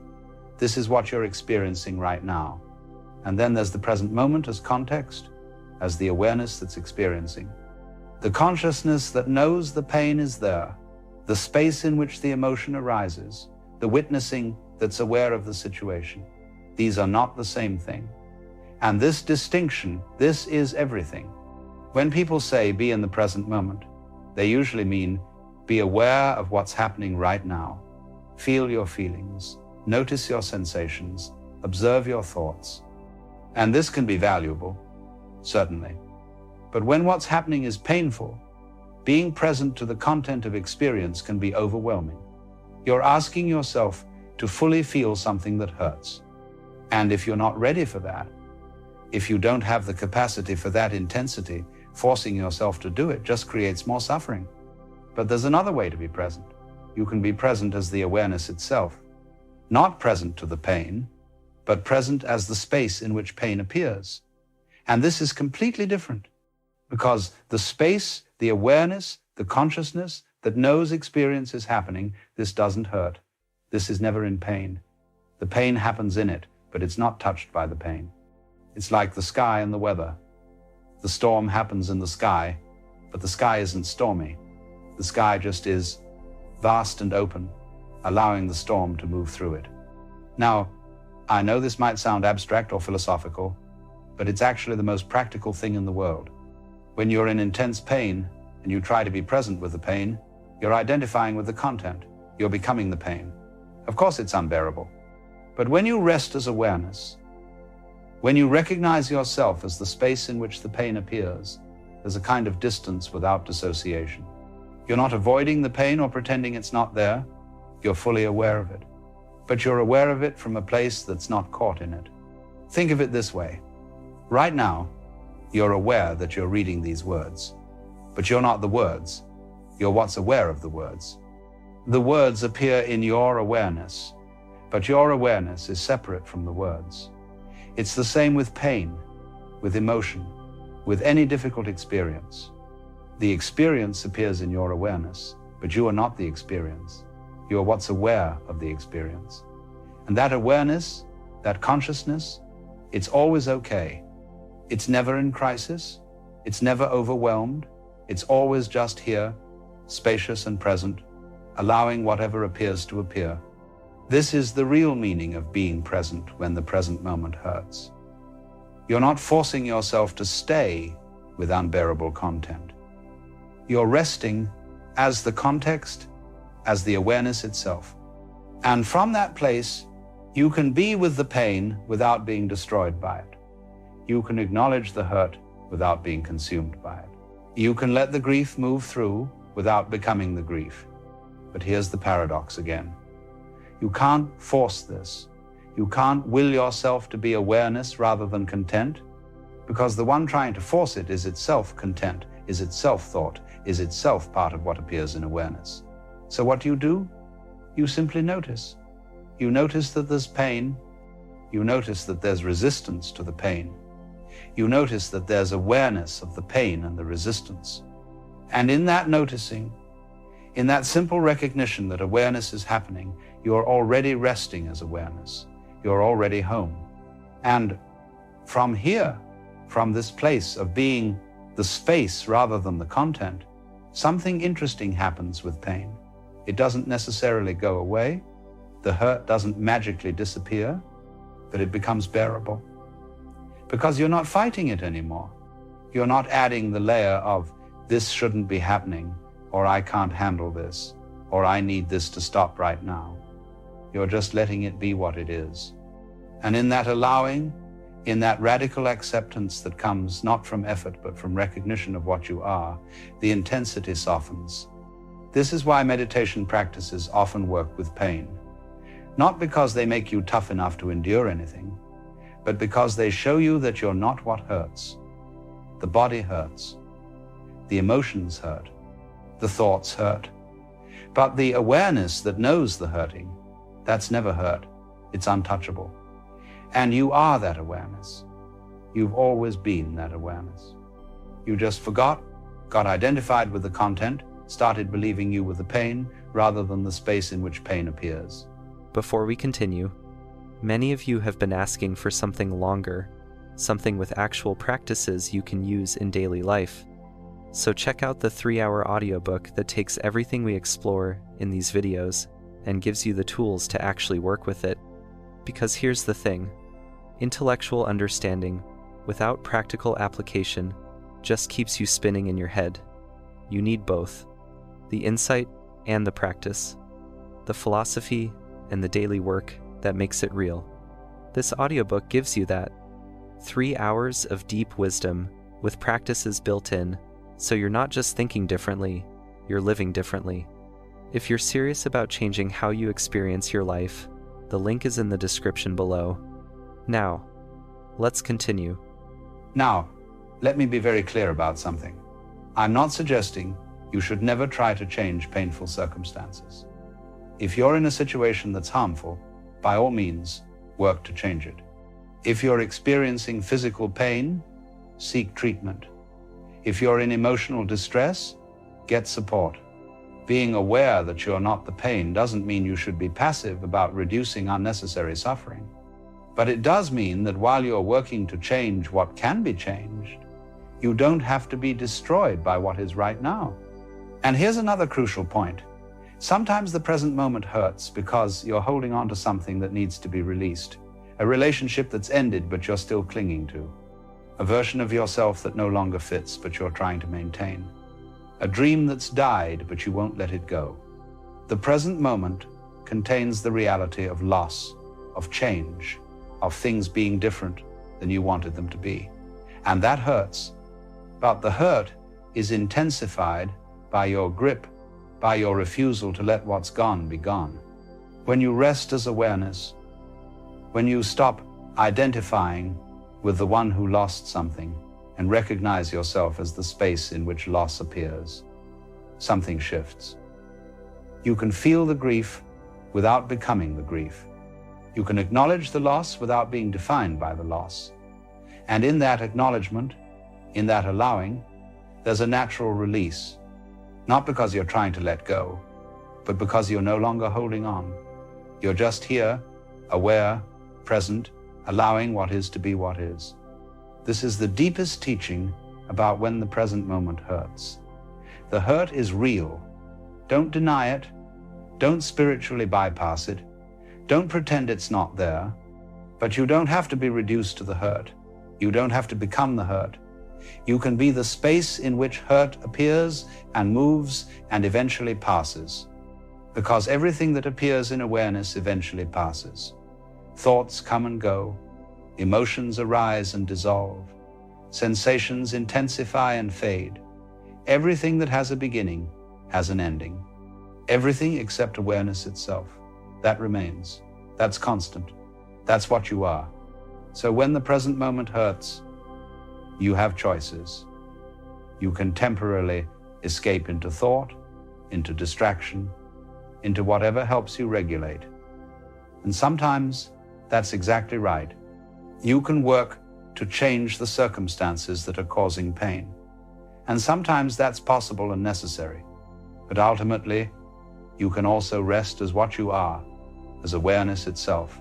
S3: This is what you're experiencing right now. And then there's the present moment as context, as the awareness that's experiencing. The consciousness that knows the pain is there, the space in which the emotion arises, the witnessing that's aware of the situation. These are not the same thing. And this distinction, this is everything. When people say be in the present moment, they usually mean be aware of what's happening right now. Feel your feelings, notice your sensations, observe your thoughts. And this can be valuable, certainly. But when what's happening is painful, being present to the content of experience can be overwhelming. You're asking yourself to fully feel something that hurts. And if you're not ready for that, if you don't have the capacity for that intensity, forcing yourself to do it just creates more suffering. But there's another way to be present. You can be present as the awareness itself, not present to the pain, but present as the space in which pain appears. And this is completely different, because the space, the awareness, the consciousness that knows experience is happening, this doesn't hurt. This is never in pain. The pain happens in it, but it's not touched by the pain. It's like the sky and the weather. The storm happens in the sky, but the sky isn't stormy. The sky just is vast and open, allowing the storm to move through it. Now, I know this might sound abstract or philosophical, but it's actually the most practical thing in the world. When you're in intense pain and you try to be present with the pain, you're identifying with the content. You're becoming the pain. Of course it's unbearable. But when you rest as awareness, when you recognize yourself as the space in which the pain appears, there's a kind of distance without dissociation. You're not avoiding the pain or pretending it's not there. You're fully aware of it. But you're aware of it from a place that's not caught in it. Think of it this way. Right now, You're aware that you're reading these words, but you're not the words. You're what's aware of the words. The words appear in your awareness, but your awareness is separate from the words. It's the same with pain, with emotion, with any difficult experience. The experience appears in your awareness, but you are not the experience. You are what's aware of the experience. And that awareness, that consciousness, it's always okay. It's never in crisis. It's never overwhelmed. It's always just here, spacious and present, allowing whatever appears to appear. This is the real meaning of being present when the present moment hurts. You're not forcing yourself to stay with unbearable content. You're resting as the context, as the awareness itself. And from that place, you can be with the pain without being destroyed by it. You can acknowledge the hurt without being consumed by it. You can let the grief move through without becoming the grief. But here's the paradox again. You can't force this. You can't will yourself to be awareness rather than content, because the one trying to force it is itself content, is itself thought, is itself part of what appears in awareness. So what do? You simply notice. You notice that there's pain. You notice that there's resistance to the pain. You notice that there's awareness of the pain and the resistance. And in that noticing, in that simple recognition that awareness is happening, you're already resting as awareness. You're already home. And from here, from this place of being the space rather than the content, something interesting happens with pain. It doesn't necessarily go away. The hurt doesn't magically disappear, but it becomes bearable. Because you're not fighting it anymore. You're not adding the layer of this shouldn't be happening, or I can't handle this, or I need this to stop right now. You're just letting it be what it is. And in that allowing, in that radical acceptance that comes not from effort but from recognition of what you are, the intensity softens. This is why meditation practices often work with pain. Not because they make you tough enough to endure anything, but because they show you that you're not what hurts. The body hurts. The emotions hurt. The thoughts hurt. But the awareness that knows the hurting, that's never hurt. It's untouchable. And you are that awareness. You've always been that awareness. You just forgot, got identified with the content, started believing you were the pain rather than the space in which pain appears.
S5: Before we continue, many of you have been asking for something longer, something with actual practices you can use in daily life. So check out the 3-hour audiobook that takes everything we explore in these videos and gives you the tools to actually work with it. Because here's the thing, intellectual understanding without practical application just keeps you spinning in your head. You need both, the insight and the practice, the philosophy and the daily work that makes it real. This audiobook gives you that. 3 hours of deep wisdom with practices built in, so you're not just thinking differently, you're living differently. If you're serious about changing how you experience your life, the link is in the description below. Now, let's continue.
S3: Now, let me be very clear about something. I'm not suggesting you should never try to change painful circumstances. If you're in a situation that's harmful, by all means, work to change it. If you're experiencing physical pain, seek treatment. If you're in emotional distress, get support. Being aware that you're not the pain doesn't mean you should be passive about reducing unnecessary suffering. But it does mean that while you're working to change what can be changed, you don't have to be destroyed by what is right now. And here's another crucial point. Sometimes the present moment hurts because you're holding on to something that needs to be released. A relationship that's ended but you're still clinging to. A version of yourself that no longer fits but you're trying to maintain. A dream that's died but you won't let it go. The present moment contains the reality of loss, of change, of things being different than you wanted them to be. And that hurts. But the hurt is intensified by your grip, by your refusal to let what's gone be gone. When you rest as awareness, when you stop identifying with the one who lost something, and recognize yourself as the space in which loss appears. Something shifts. You can feel the grief without becoming the grief. You can acknowledge the loss without being defined by the loss. And in that acknowledgement, in that allowing, there's a natural release. Not because you're trying to let go, but because you're no longer holding on. You're just here, aware, present, allowing what is to be what is. This is the deepest teaching about when the present moment hurts. The hurt is real. Don't deny it. Don't spiritually bypass it. Don't pretend it's not there. But you don't have to be reduced to the hurt. You don't have to become the hurt. You can be the space in which hurt appears and moves and eventually passes. Because everything that appears in awareness eventually passes. Thoughts come and go. Emotions arise and dissolve. Sensations intensify and fade. Everything that has a beginning has an ending. Everything except awareness itself. That remains. That's constant. That's what you are. So when the present moment hurts, you have choices. You can temporarily escape into thought, into distraction, into whatever helps you regulate. And sometimes that's exactly right. You can work to change the circumstances that are causing pain. And sometimes that's possible and necessary. But ultimately, you can also rest as what you are, as awareness itself,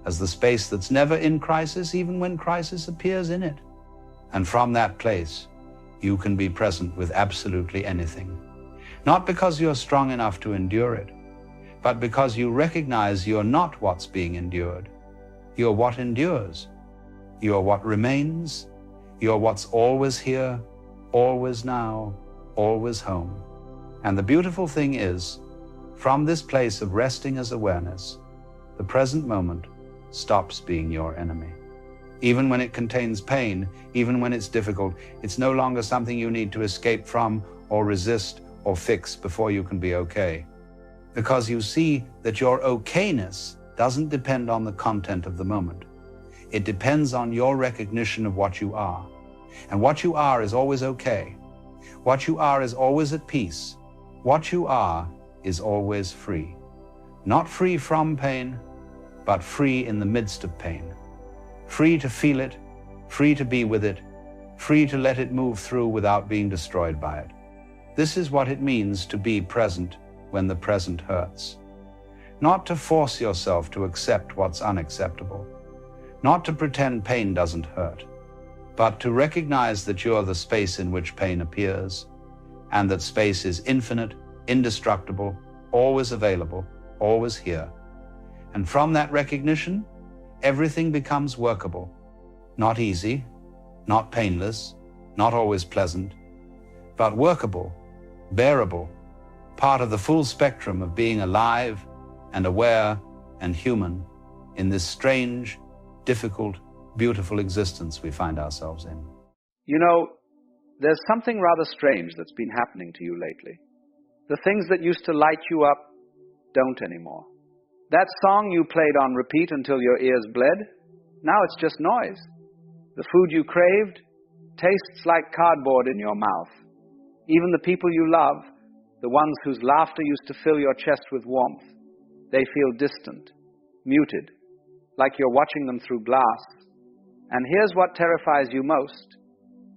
S3: as the space that's never in crisis, even when crisis appears in it. And from that place, you can be present with absolutely anything. Not because you're strong enough to endure it, but because you recognize you're not what's being endured. You're what endures. You're what remains. You're what's always here, always now, always home. And the beautiful thing is, from this place of resting as awareness, the present moment stops being your enemy. Even when it contains pain, even when it's difficult, it's no longer something you need to escape from or resist or fix before you can be okay. Because you see that your okayness doesn't depend on the content of the moment. It depends on your recognition of what you are. And what you are is always okay. What you are is always at peace. What you are is always free. Not free from pain, but free in the midst of pain. Free to feel it, free to be with it, free to let it move through without being destroyed by it. This is what it means to be present when the present hurts. Not to force yourself to accept what's unacceptable. Not to pretend pain doesn't hurt, but to recognize that you're the space in which pain appears, and that space is infinite, indestructible, always available, always here. And from that recognition, everything becomes workable. Not easy, not painless, not always pleasant, but workable, bearable, part of the full spectrum of being alive and aware and human in this strange, difficult, beautiful existence we find ourselves in.
S2: You know, there's something rather strange that's been happening to you lately. The things that used to light you up don't anymore. That song you played on repeat until your ears bled, now it's just noise. The food you craved tastes like cardboard in your mouth. Even the people you love, the ones whose laughter used to fill your chest with warmth, they feel distant, muted, like you're watching them through glass. And here's what terrifies you most.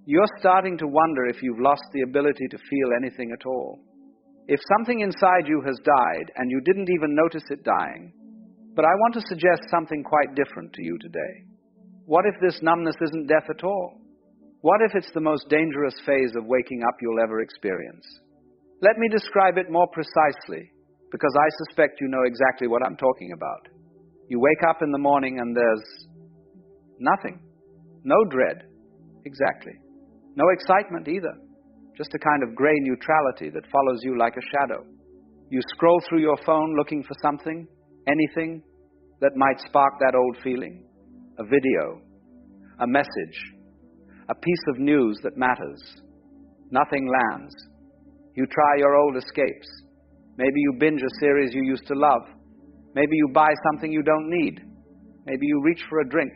S2: You're starting to wonder if you've lost the ability to feel anything at all. If something inside you has died and you didn't even notice it dying. But I want to suggest something quite different to you today. What if this numbness isn't death at all? What if it's the most dangerous phase of waking up you'll ever experience? Let me describe it more precisely, because I suspect you know exactly what I'm talking about. You wake up in the morning and there's nothing. No dread. Exactly. No excitement either. Just a kind of gray neutrality that follows you like a shadow. You scroll through your phone looking for something, anything that might spark that old feeling. A video, a message, a piece of news that matters. Nothing lands. You try your old escapes. Maybe you binge a series you used to love. Maybe you buy something you don't need. Maybe you reach for a drink,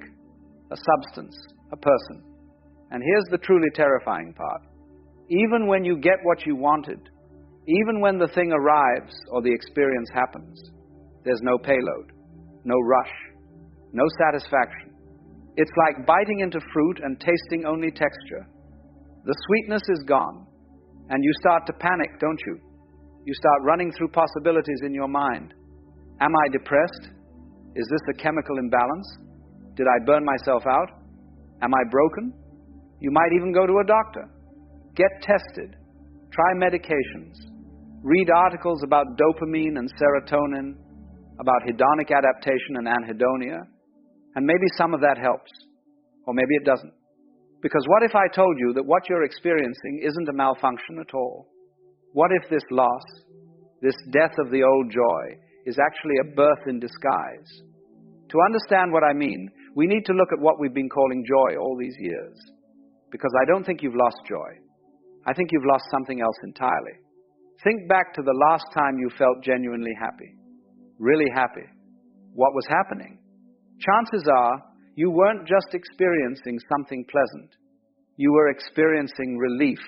S2: a substance, a person. And here's the truly terrifying part. Even when you get what you wanted, even when the thing arrives or the experience happens, there's no payload, no rush, no satisfaction. It's like biting into fruit and tasting only texture. The sweetness is gone, and you start to panic, don't you? You start running through possibilities in your mind. Am I depressed? Is this a chemical imbalance? Did I burn myself out? Am I broken? You might even go to a doctor. Get tested. Try medications. Read articles about dopamine and serotonin, about hedonic adaptation and anhedonia, and maybe some of that helps, or maybe it doesn't. Because what if I told you that what you're experiencing isn't a malfunction at all? What if this loss, this death of the old joy, is actually a birth in disguise? To understand what I mean, we need to look at what we've been calling joy all these years. Because I don't think you've lost joy. I think you've lost something else entirely. Think back to the last time you felt genuinely happy. Really happy. What was happening? Chances are you weren't just experiencing something pleasant. You were experiencing relief.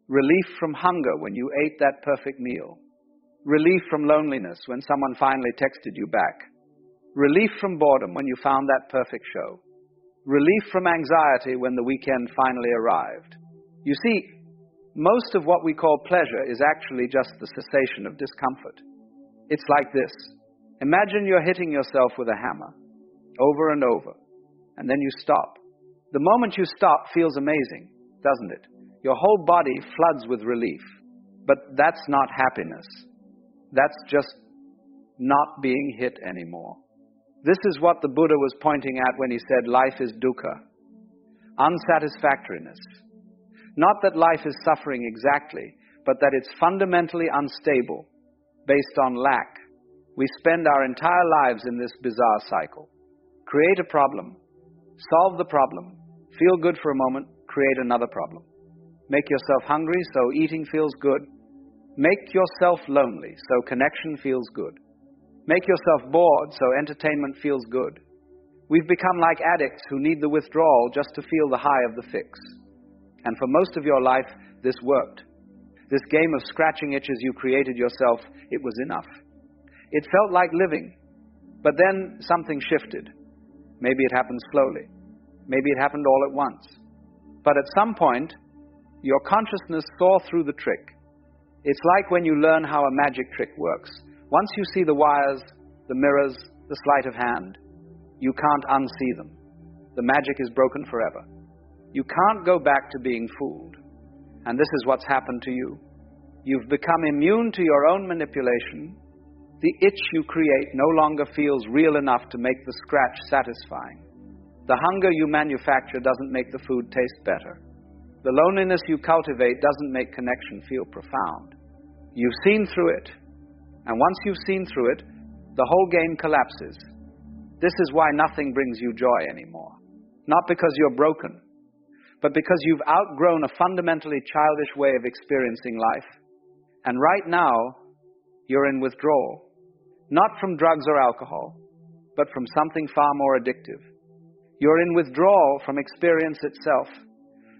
S2: Relief from hunger when you ate that perfect meal. Relief from loneliness when someone finally texted you back. Relief from boredom when you found that perfect show. Relief from anxiety when the weekend finally arrived. You see, most of what we call pleasure is actually just the cessation of discomfort. It's like this. Imagine you're hitting yourself with a hammer, over and over, and then you stop. The moment you stop feels amazing, doesn't it? Your whole body floods with relief. But that's not happiness. That's just not being hit anymore. This is what the Buddha was pointing at when he said life is dukkha, unsatisfactoriness. Not that life is suffering exactly, but that it's fundamentally unstable, based on lack. We spend our entire lives in this bizarre cycle. Create a problem, solve the problem, feel good for a moment, create another problem. Make yourself hungry so eating feels good. Make yourself lonely so connection feels good. Make yourself bored so entertainment feels good. We've become like addicts who need the withdrawal just to feel the high of the fix. And for most of your life, this worked. This game of scratching itches you created yourself, it was enough. It felt like living. But then something shifted. Maybe it happened slowly. Maybe it happened all at once. But at some point, your consciousness saw through the trick. It's like when you learn how a magic trick works. Once you see the wires, the mirrors, the sleight of hand, you can't unsee them. The magic is broken forever. You can't go back to being fooled. And this is what's happened to you. You've become immune to your own manipulation. The itch you create no longer feels real enough to make the scratch satisfying. The hunger you manufacture doesn't make the food taste better. The loneliness you cultivate doesn't make connection feel profound. You've seen through it. And once you've seen through it, the whole game collapses. This is why nothing brings you joy anymore. Not because you're broken, but because you've outgrown a fundamentally childish way of experiencing life. And right now, you're in withdrawal. Not from drugs or alcohol, but from something far more addictive. You're in withdrawal from experience itself,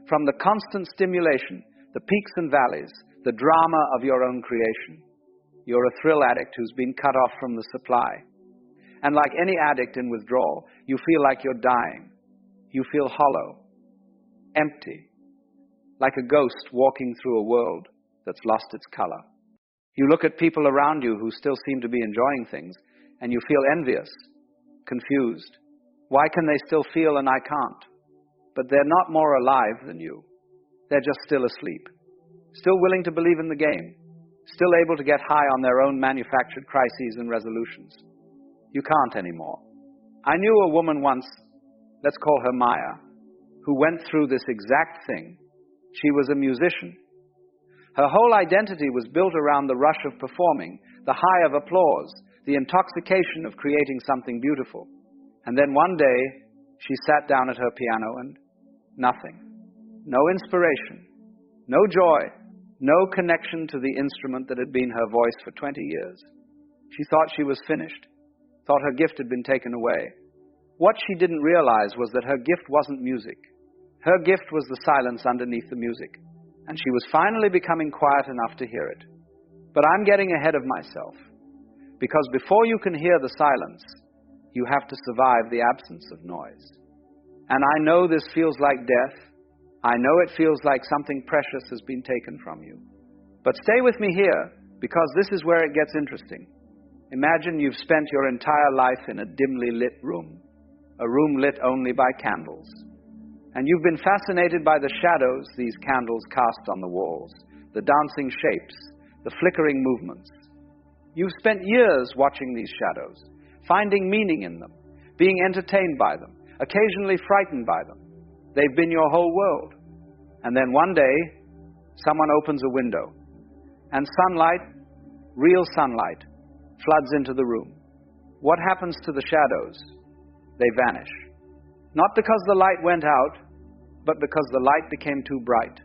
S2: from the constant stimulation, the peaks and valleys, the drama of your own creation. You're a thrill addict who's been cut off from the supply. And like any addict in withdrawal, you feel like you're dying. You feel hollow, empty, like a ghost walking through a world that's lost its color. You look at people around you who still seem to be enjoying things, and you feel envious, confused. Why can they still feel and I can't? But they're not more alive than you. They're just still asleep, still willing to believe in the game, still able to get high on their own manufactured crises and resolutions. You can't anymore. I knew a woman once, let's call her Maya, who went through this exact thing. She was a musician. Her whole identity was built around the rush of performing, the high of applause, the intoxication of creating something beautiful. And then one day, she sat down at her piano and nothing. No inspiration, no joy, no connection to the instrument that had been her voice for 20 years. She thought she was finished, thought her gift had been taken away. What she didn't realize was that her gift wasn't music, Her gift was the silence underneath the music, and she was finally becoming quiet enough to hear it. But I'm getting ahead of myself, because before you can hear the silence, you have to survive the absence of noise. And I know this feels like death. I know it feels like something precious has been taken from you. But stay with me here, because this is where it gets interesting. Imagine you've spent your entire life in a dimly lit room, a room lit only by candles. And you've been fascinated by the shadows these candles cast on the walls, the dancing shapes, the flickering movements. You've spent years watching these shadows, finding meaning in them, being entertained by them, occasionally frightened by them. They've been your whole world. And then one day, someone opens a window, and sunlight, real sunlight, floods into the room. What happens to the shadows? They vanish. Not because the light went out, but because the light became too bright.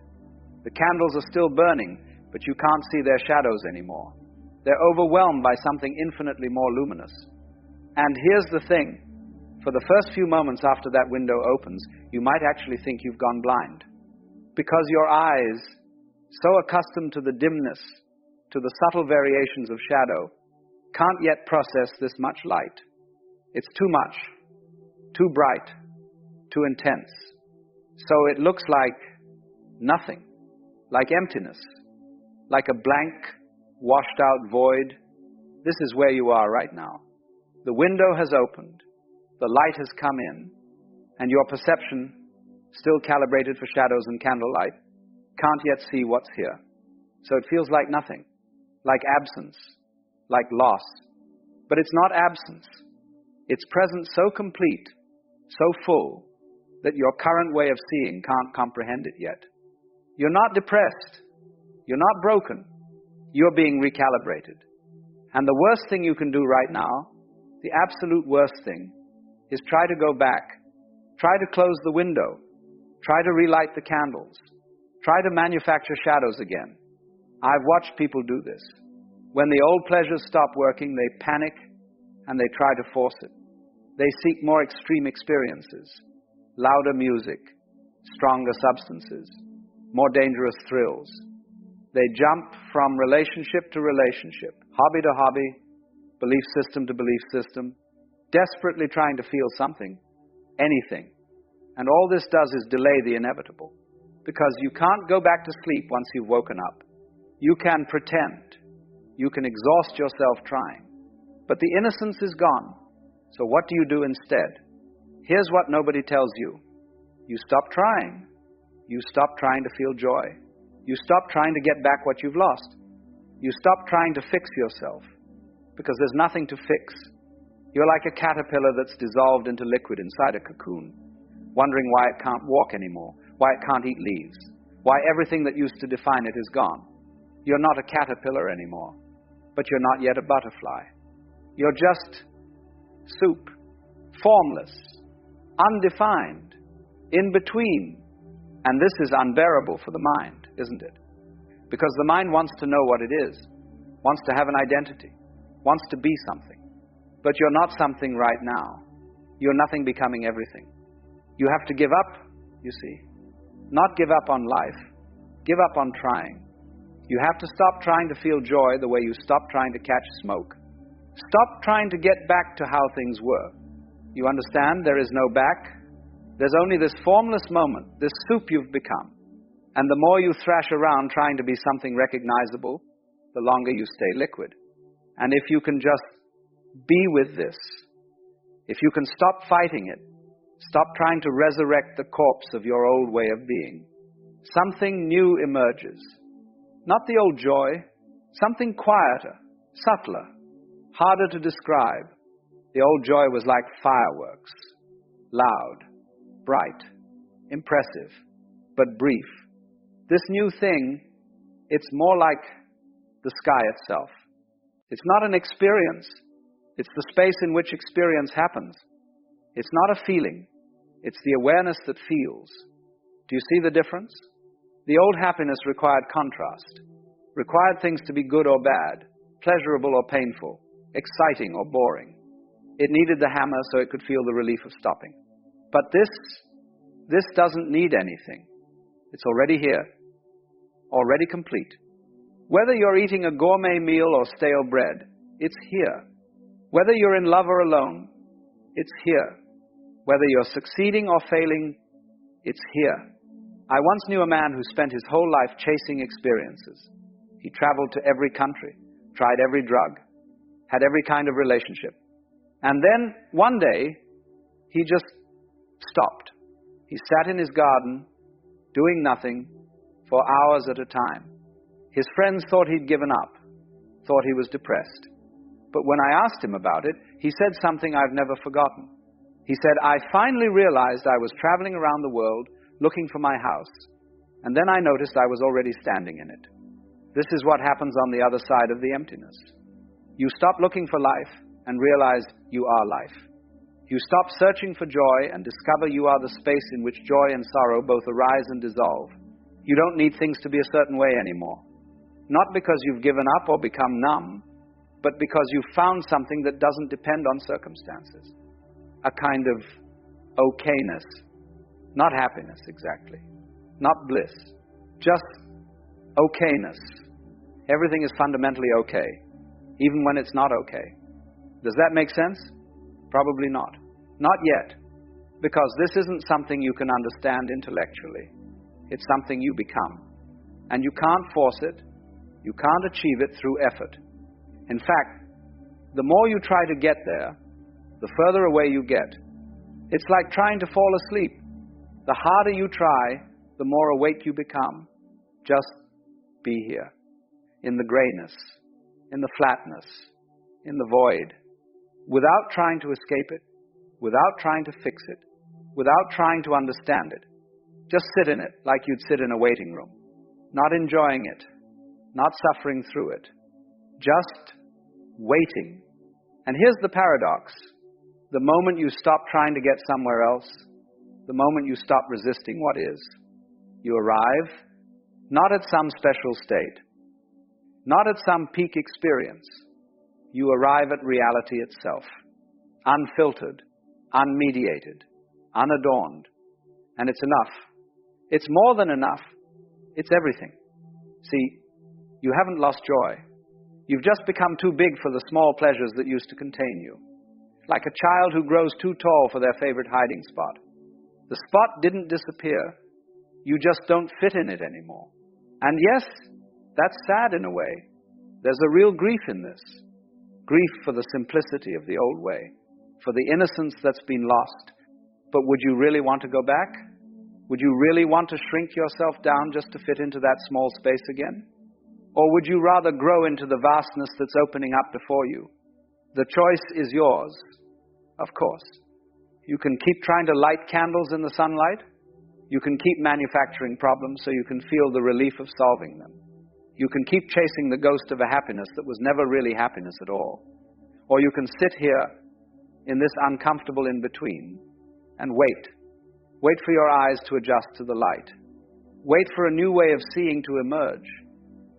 S2: The candles are still burning, but you can't see their shadows anymore. They're overwhelmed by something infinitely more luminous. And here's the thing. For the first few moments after that window opens, you might actually think you've gone blind. Because your eyes, so accustomed to the dimness, to the subtle variations of shadow, can't yet process this much light. It's too much, too bright, too intense. So it looks like nothing, like emptiness, like a blank, washed out void. This is where you are right now. The window has opened, the light has come in, and your perception, still calibrated for shadows and candlelight, can't yet see what's here. So it feels like nothing, like absence, like loss. But it's not absence. It's presence so complete, so full, that your current way of seeing can't comprehend it yet. You're not depressed. You're not broken. You're being recalibrated. And the worst thing you can do right now, the absolute worst thing, is try to go back. Try to close the window. Try to relight the candles. Try to manufacture shadows again. I've watched people do this. When the old pleasures stop working, they panic and they try to force it. They seek more extreme experiences, louder music, stronger substances, more dangerous thrills. They jump from relationship to relationship, hobby to hobby, belief system to belief system, desperately trying to feel something, anything. And all this does is delay the inevitable, because you can't go back to sleep once you've woken up. You can pretend. You can exhaust yourself trying. But the innocence is gone. So what do you do instead? Here's what nobody tells you. You stop trying. You stop trying to feel joy. You stop trying to get back what you've lost. You stop trying to fix yourself, because there's nothing to fix. You're like a caterpillar that's dissolved into liquid inside a cocoon, wondering why it can't walk anymore, why it can't eat leaves, why everything that used to define it is gone. You're not a caterpillar anymore, but you're not yet a butterfly. You're just soup, formless, undefined, in between. And this is unbearable for the mind, isn't it? Because the mind wants to know what it is, wants to have an identity, wants to be something. But you're not something right now. You're nothing becoming everything. You have to give up, you see. Not give up on life. Give up on trying. You have to stop trying to feel joy the way you stopped trying to catch smoke. Stop trying to get back to how things were. You understand? There is no back. There's only this formless moment, this soup you've become. And the more you thrash around trying to be something recognizable, the longer you stay liquid. And if you can just be with this, if you can stop fighting it, stop trying to resurrect the corpse of your old way of being, something new emerges. Not the old joy, something quieter, subtler, harder to describe. The old joy was like fireworks, loud, bright, impressive, but brief. This new thing, it's more like the sky itself. It's not an experience. It's the space in which experience happens. It's not a feeling. It's the awareness that feels. Do you see the difference? The old happiness required contrast, required things to be good or bad, pleasurable or painful, exciting or boring. It needed the hammer so it could feel the relief of stopping. But This doesn't need anything. It's already here, already complete. Whether you're eating a gourmet meal or stale bread, it's here. Whether you're in love or alone, it's here. Whether you're succeeding or failing, it's here. I once knew a man who spent his whole life chasing experiences. He traveled to every country, tried every drug, had every kind of relationship. And then, one day, he just stopped. He sat in his garden, doing nothing, for hours at a time. His friends thought he'd given up, thought he was depressed. But when I asked him about it, he said something I've never forgotten. He said, I finally realized I was traveling around the world looking for my house, and then I noticed I was already standing in it. This is what happens on the other side of the emptiness. You stop looking for life and realize you are life. You stop searching for joy and discover you are the space in which joy and sorrow both arise and dissolve. You don't need things to be a certain way anymore. Not because you've given up or become numb, but because you've found something that doesn't depend on circumstances. A kind of okayness. Not happiness, exactly. Not bliss. Just okayness. Everything is fundamentally okay, even when it's not okay. Does that make sense? Probably not. Not yet. Because this isn't something you can understand intellectually. It's something you become. And you can't force it. You can't achieve it through effort. In fact, the more you try to get there, the further away you get. It's like trying to fall asleep. The harder you try, the more awake you become. Just be here. In the grayness, in the flatness, in the void. Without trying to escape it, without trying to fix it, without trying to understand it. Just sit in it like you'd sit in a waiting room. Not enjoying it, not suffering through it. Just waiting. And here's the paradox. The moment you stop trying to get somewhere else, the moment you stop resisting what is, you arrive not at some special state, not at some peak experience. You arrive at reality itself, unfiltered, unmediated, unadorned. And it's enough. It's more than enough. It's everything. See, you haven't lost joy. You've just become too big for the small pleasures that used to contain you. Like a child who grows too tall for their favorite hiding spot. The spot didn't disappear. You just don't fit in it anymore. And yes, that's sad in a way. There's a real grief in this. Grief for the simplicity of the old way, for the innocence that's been lost. But would you really want to go back? Would you really want to shrink yourself down just to fit into that small space again? Or would you rather grow into the vastness that's opening up before you? The choice is yours, of course. You can keep trying to light candles in the sunlight. You can keep manufacturing problems so you can feel the relief of solving them. You can keep chasing the ghost of a happiness that was never really happiness at all. Or you can sit here in this uncomfortable in-between and wait. Wait for your eyes to adjust to the light. Wait for a new way of seeing to emerge.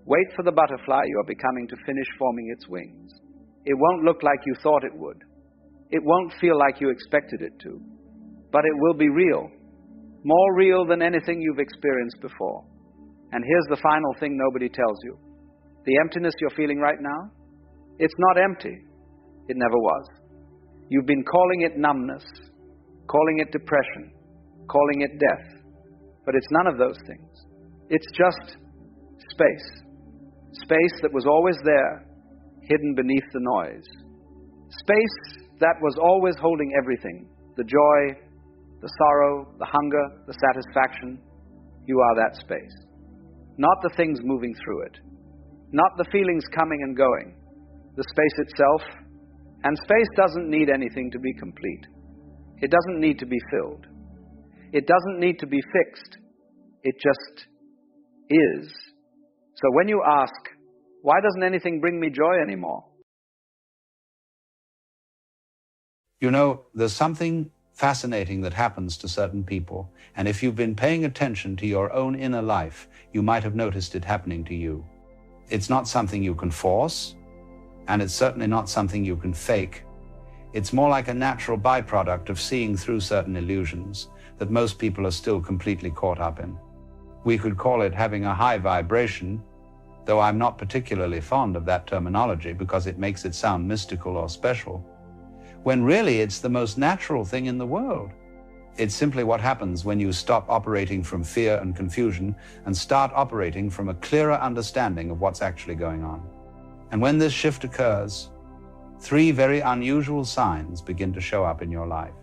S2: Wait for the butterfly you're becoming to finish forming its wings. It won't look like you thought it would. It won't feel like you expected it to. But it will be real. More real than anything you've experienced before. And here's the final thing nobody tells you. The emptiness you're feeling right now, it's not empty. It never was. You've been calling it numbness, calling it depression, calling it death. But it's none of those things. It's just space. Space that was always there, hidden beneath the noise. Space that was always holding everything. The joy, the sorrow, the hunger, the satisfaction. You are that space. Not the things moving through it. Not the feelings coming and going. The space itself. And space doesn't need anything to be complete. It doesn't need to be filled. It doesn't need to be fixed. It just is. So when you ask, why doesn't anything bring me joy anymore?
S3: You know, there's something fascinating that happens to certain people, and if you've been paying attention to your own inner life, you might have noticed it happening to you. It's not something you can force, and it's certainly not something you can fake. It's more like a natural byproduct of seeing through certain illusions. that most people are still completely caught up in. We could call it having a high vibration, though I'm not particularly fond of that terminology because it makes it sound mystical or special, when really it's the most natural thing in the world. It's simply what happens when you stop operating from fear and confusion and start operating from a clearer understanding of what's actually going on. And when this shift occurs, 3 very unusual signs begin to show up in your life.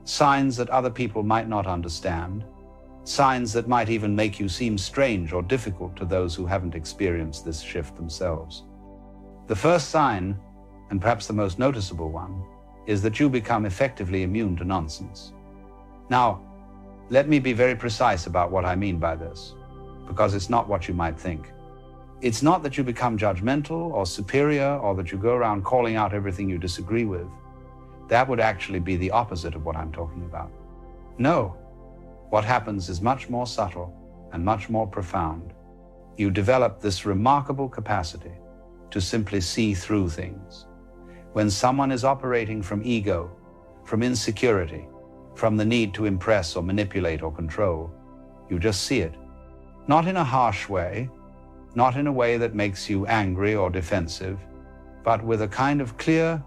S3: Signs that other people might not understand, signs that might even make you seem strange or difficult to those who haven't experienced this shift themselves. The first sign, and perhaps the most noticeable one, is that you become effectively immune to nonsense. Now, let me be very precise about what I mean by this, because it's not what you might think. It's not that you become judgmental or superior or that you go around calling out everything you disagree with. That would actually be the opposite of what I'm talking about. No, what happens is much more subtle and much more profound. You develop this remarkable capacity to simply see through things. When someone is operating from ego, from insecurity, from the need to impress or manipulate or control, you just see it. Not in a harsh way, not in a way that makes you angry or defensive, but with a kind of clear,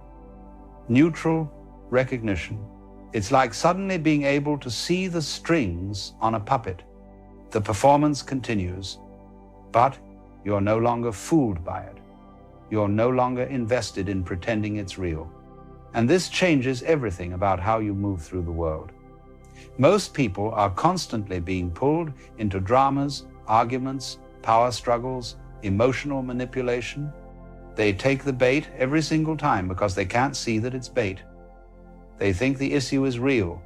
S3: neutral recognition. It's like suddenly being able to see the strings on a puppet. The performance continues, but you're no longer fooled by it. You're no longer invested in pretending it's real. And this changes everything about how you move through the world. Most people are constantly being pulled into dramas, arguments, power struggles, emotional manipulation. They take the bait every single time because they can't see that it's bait. They think the issue is real,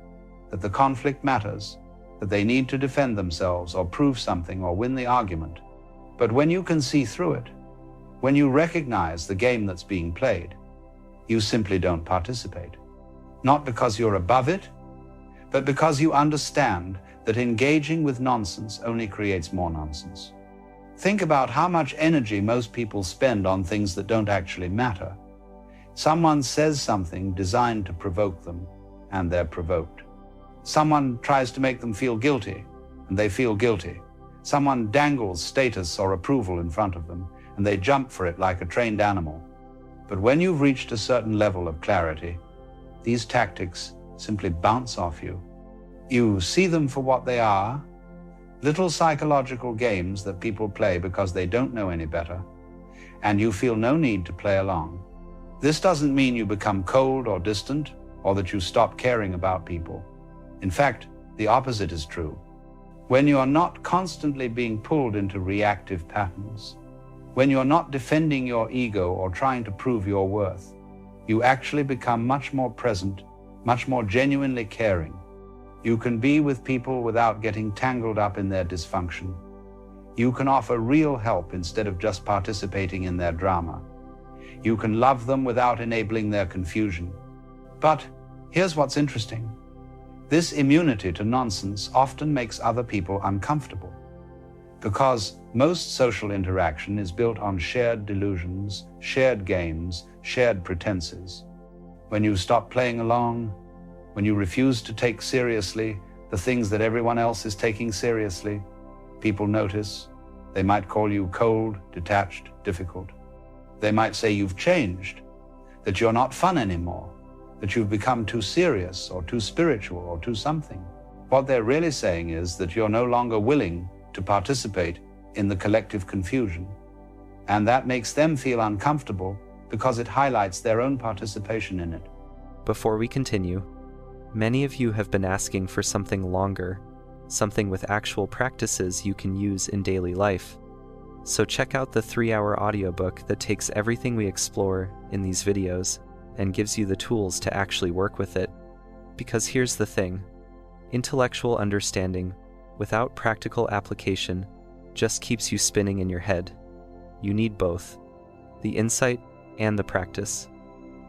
S3: that the conflict matters, that they need to defend themselves or prove something or win the argument. But when you can see through it, when you recognize the game that's being played, you simply don't participate. Not because you're above it, but because you understand that engaging with nonsense only creates more nonsense. Think about how much energy most people spend on things that don't actually matter. Someone says something designed to provoke them, and they're provoked. Someone tries to make them feel guilty, and they feel guilty. Someone dangles status or approval in front of them, and they jump for it like a trained animal. But when you've reached a certain level of clarity, these tactics simply bounce off you. You see them for what they are, little psychological games that people play because they don't know any better, and you feel no need to play along. This doesn't mean you become cold or distant, or that you stop caring about people. In fact, the opposite is true. When you are not constantly being pulled into reactive patterns, when you're not defending your ego or trying to prove your worth, you actually become much more present, much more genuinely caring. You can be with people without getting tangled up in their dysfunction. You can offer real help instead of just participating in their drama. You can love them without enabling their confusion. But here's what's interesting. This immunity to nonsense often makes other people uncomfortable, because most social interaction is built on shared delusions, shared games, shared pretenses. When you stop playing along, when you refuse to take seriously the things that everyone else is taking seriously, people notice. They might call you cold, detached, difficult. They might say you've changed, that you're not fun anymore, that you've become too serious or too spiritual or too something. What they're really saying is that you're no longer willing to participate in the collective confusion. And that makes them feel uncomfortable because it highlights their own participation in it.
S5: Before we continue, many of you have been asking for something longer, something with actual practices you can use in daily life. So check out the 3-hour audiobook that takes everything we explore in these videos and gives you the tools to actually work with it. Because here's the thing, intellectual understanding without practical application just keeps you spinning in your head. You need both, the insight and the practice,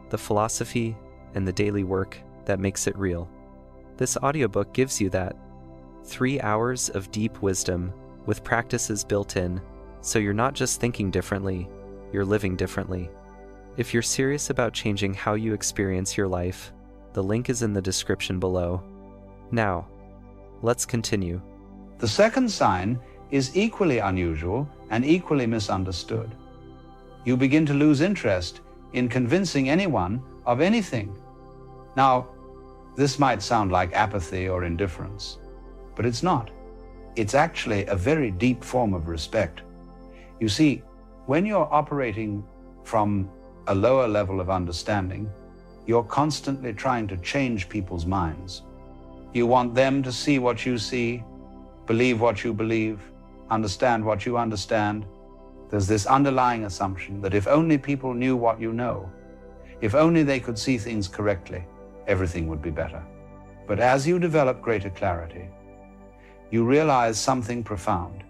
S5: the philosophy and the daily work that makes it real. This audiobook gives you that. 3 hours of deep wisdom with practices built in, so you're not just thinking differently, you're living differently. If you're serious about changing how you experience your life, the link is in the description below. Now, Let's continue.
S3: The second sign is equally unusual and equally misunderstood. You begin to lose interest in convincing anyone of anything. Now, this might sound like apathy or indifference, but it's not. It's actually a very deep form of respect. You see, when you're operating from a lower level of understanding, you're constantly trying to change people's minds. You want them to see what you see, believe what you believe, understand what you understand. There's this underlying assumption that if only people knew what you know, if only they could see things correctly, everything would be better. But as you develop greater clarity, you realize something profound.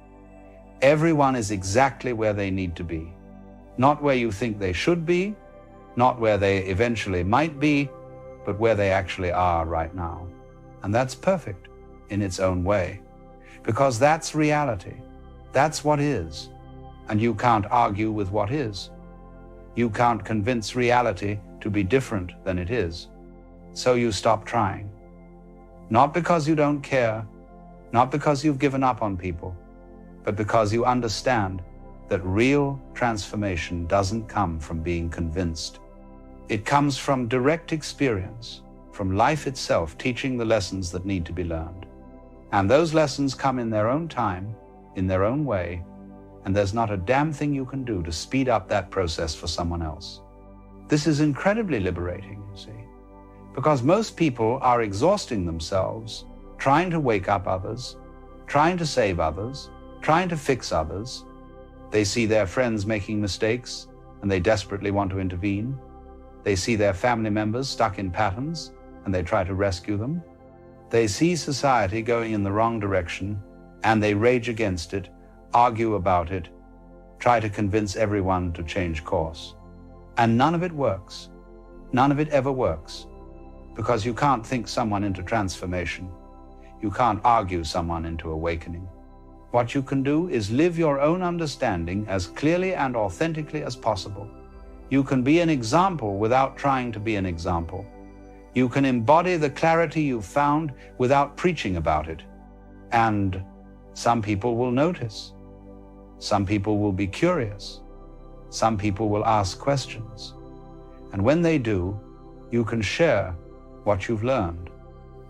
S3: Everyone is exactly where they need to be. Not where you think they should be, not where they eventually might be, but where they actually are right now. And that's perfect in its own way, because that's reality. That's what is. And you can't argue with what is. You can't convince reality to be different than it is. So you stop trying. Not because you don't care, not because you've given up on people, but because you understand that real transformation doesn't come from being convinced. It comes from direct experience, from life itself teaching the lessons that need to be learned. And those lessons come in their own time, in their own way, and there's not a damn thing you can do to speed up that process for someone else. This is incredibly liberating, you see, because most people are exhausting themselves trying to wake up others, trying to save others, trying to fix others. They see their friends making mistakes and they desperately want to intervene. They see their family members stuck in patterns and they try to rescue them. They see society going in the wrong direction and they rage against it, argue about it, try to convince everyone to change course. And none of it works. None of it ever works, because you can't think someone into transformation. You can't argue someone into awakening. What you can do is live your own understanding as clearly and authentically as possible. You can be an example without trying to be an example. You can embody the clarity you've found without preaching about it. And some people will notice. Some people will be curious. Some people will ask questions. And when they do, you can share what you've learned.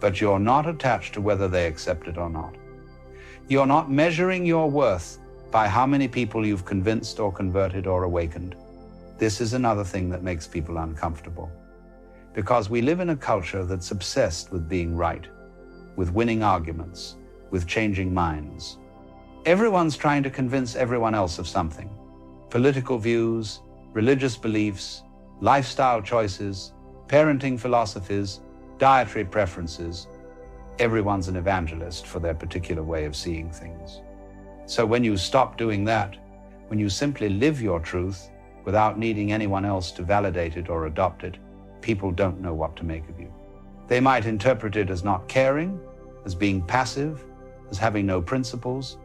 S3: But you're not attached to whether they accept it or not. You're not measuring your worth by how many people you've convinced or converted or awakened. This is another thing that makes people uncomfortable. Because we live in a culture that's obsessed with being right, with winning arguments, with changing minds. Everyone's trying to convince everyone else of something. Political views, religious beliefs, lifestyle choices, parenting philosophies, dietary preferences. Everyone's an evangelist for their particular way of seeing things. So when you stop doing that, when you simply live your truth without needing anyone else to validate it or adopt it, people don't know what to make of you. They might interpret it as not caring, as being passive, as having no principles.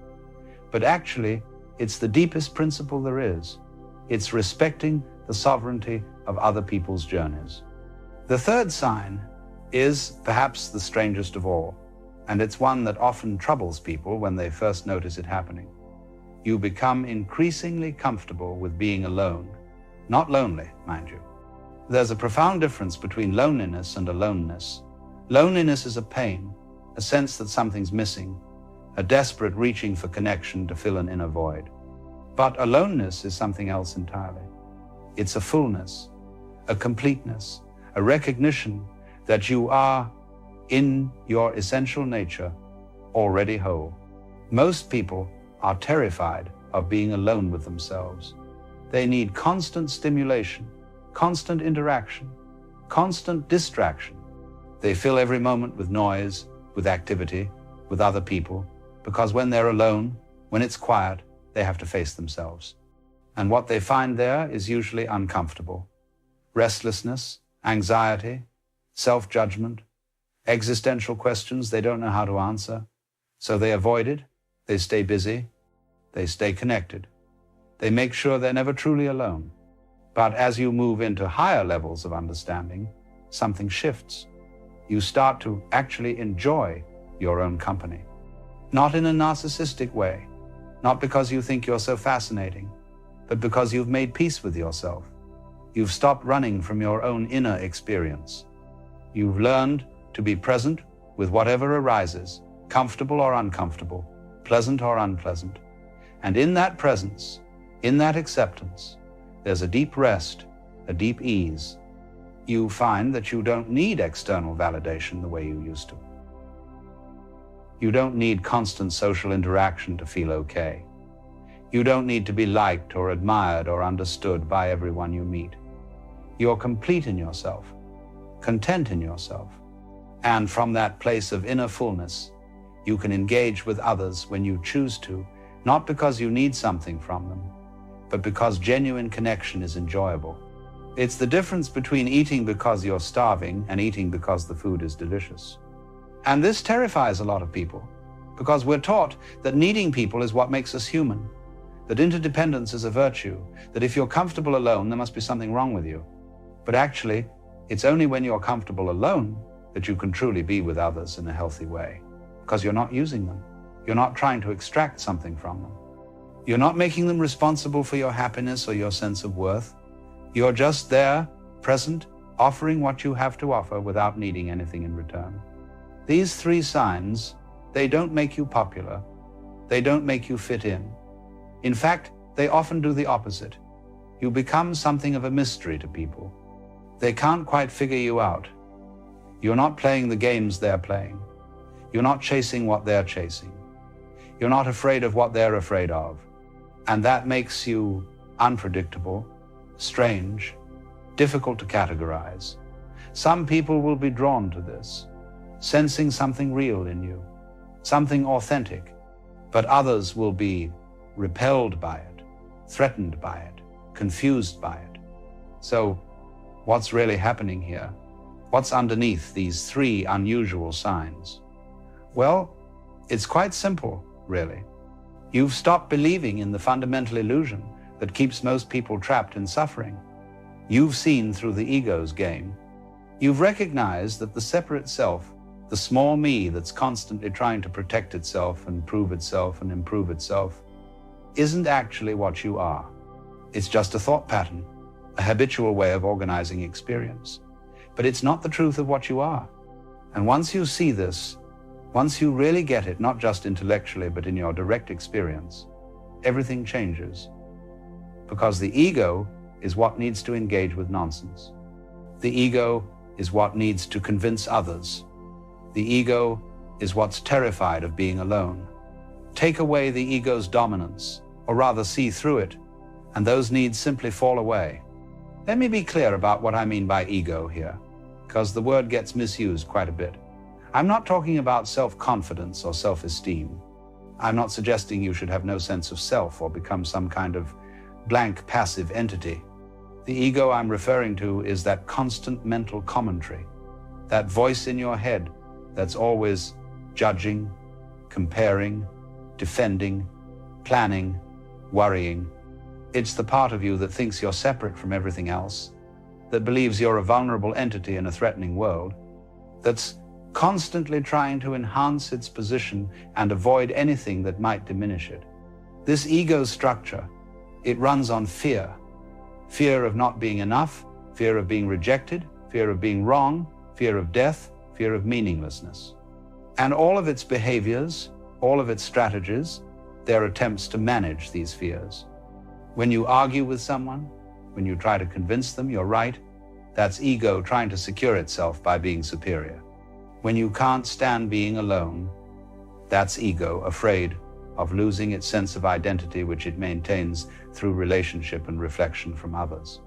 S3: But actually, it's the deepest principle there is. It's respecting the sovereignty of other people's journeys. The third sign is perhaps the strangest of all, and it's one that often troubles people when they first notice it happening. You become increasingly comfortable with being alone, not lonely, mind you. There's a profound difference between loneliness and aloneness. Loneliness is a pain, a sense that something's missing, a desperate reaching for connection to fill an inner void. But aloneness is something else entirely. It's a fullness, a completeness, a recognition that you are, in your essential nature, already whole. Most people are terrified of being alone with themselves. They need constant stimulation, constant interaction, constant distraction. They fill every moment with noise, with activity, with other people, because when they're alone, when it's quiet, they have to face themselves. And what they find there is usually uncomfortable. Restlessness, anxiety, self-judgment, existential questions they don't know how to answer. So they avoid it, they stay busy, they stay connected. They make sure they're never truly alone. But as you move into higher levels of understanding, something shifts. You start to actually enjoy your own company. Not in a narcissistic way, not because you think you're so fascinating, but because you've made peace with yourself. You've stopped running from your own inner experience. You've learned to be present with whatever arises, comfortable or uncomfortable, pleasant or unpleasant. And in that presence, in that acceptance, there's a deep rest, a deep ease. You find that you don't need external validation the way you used to. You don't need constant social interaction to feel okay. You don't need to be liked or admired or understood by everyone you meet. You're complete in yourself, content in yourself. And from that place of inner fullness, you can engage with others when you choose to, not because you need something from them, but because genuine connection is enjoyable. It's the difference between eating because you're starving and eating because the food is delicious. And this terrifies a lot of people, because we're taught that needing people is what makes us human, that interdependence is a virtue, that if you're comfortable alone, there must be something wrong with you. But actually, it's only when you're comfortable alone that you can truly be with others in a healthy way, because you're not using them. You're not trying to extract something from them. You're not making them responsible for your happiness or your sense of worth. You're just there, present, offering what you have to offer without needing anything in return. These three signs, they don't make you popular. They don't make you fit in. In fact, they often do the opposite. You become something of a mystery to people. They can't quite figure you out. You're not playing the games they're playing. You're not chasing what they're chasing. You're not afraid of what they're afraid of. And that makes you unpredictable, strange, difficult to categorize. Some people will be drawn to this, sensing something real in you, something authentic, but others will be repelled by it, threatened by it, confused by it. So, what's really happening here? What's underneath these three unusual signs? Well, it's quite simple, really. You've stopped believing in the fundamental illusion that keeps most people trapped in suffering. You've seen through the ego's game. You've recognized that the separate self, the small me that's constantly trying to protect itself and prove itself and improve itself, isn't actually what you are. It's just a thought pattern, a habitual way of organizing experience. But it's not the truth of what you are. And once you see this, once you really get it, not just intellectually, but in your direct experience, everything changes. Because the ego is what needs to engage with nonsense. The ego is what needs to convince others. The ego is what's terrified of being alone. Take away the ego's dominance, or rather see through it, and those needs simply fall away. Let me be clear about what I mean by ego here, because the word gets misused quite a bit. I'm not talking about self-confidence or self-esteem. I'm not suggesting you should have no sense of self or become some kind of blank passive entity. The ego I'm referring to is that constant mental commentary, that voice in your head that's always judging, comparing, defending, planning, worrying. It's the part of you that thinks you're separate from everything else, that believes you're a vulnerable entity in a threatening world, that's constantly trying to enhance its position and avoid anything that might diminish it. This ego structure, it runs on fear. Fear of not being enough, fear of being rejected, fear of being wrong, fear of death, fear of meaninglessness. And all of its behaviors, all of its strategies, they're attempts to manage these fears. When you argue with someone, when you try to convince them you're right, that's ego trying to secure itself by being superior. When you can't stand being alone, that's ego afraid of losing its sense of identity which it maintains through relationship and reflection from others.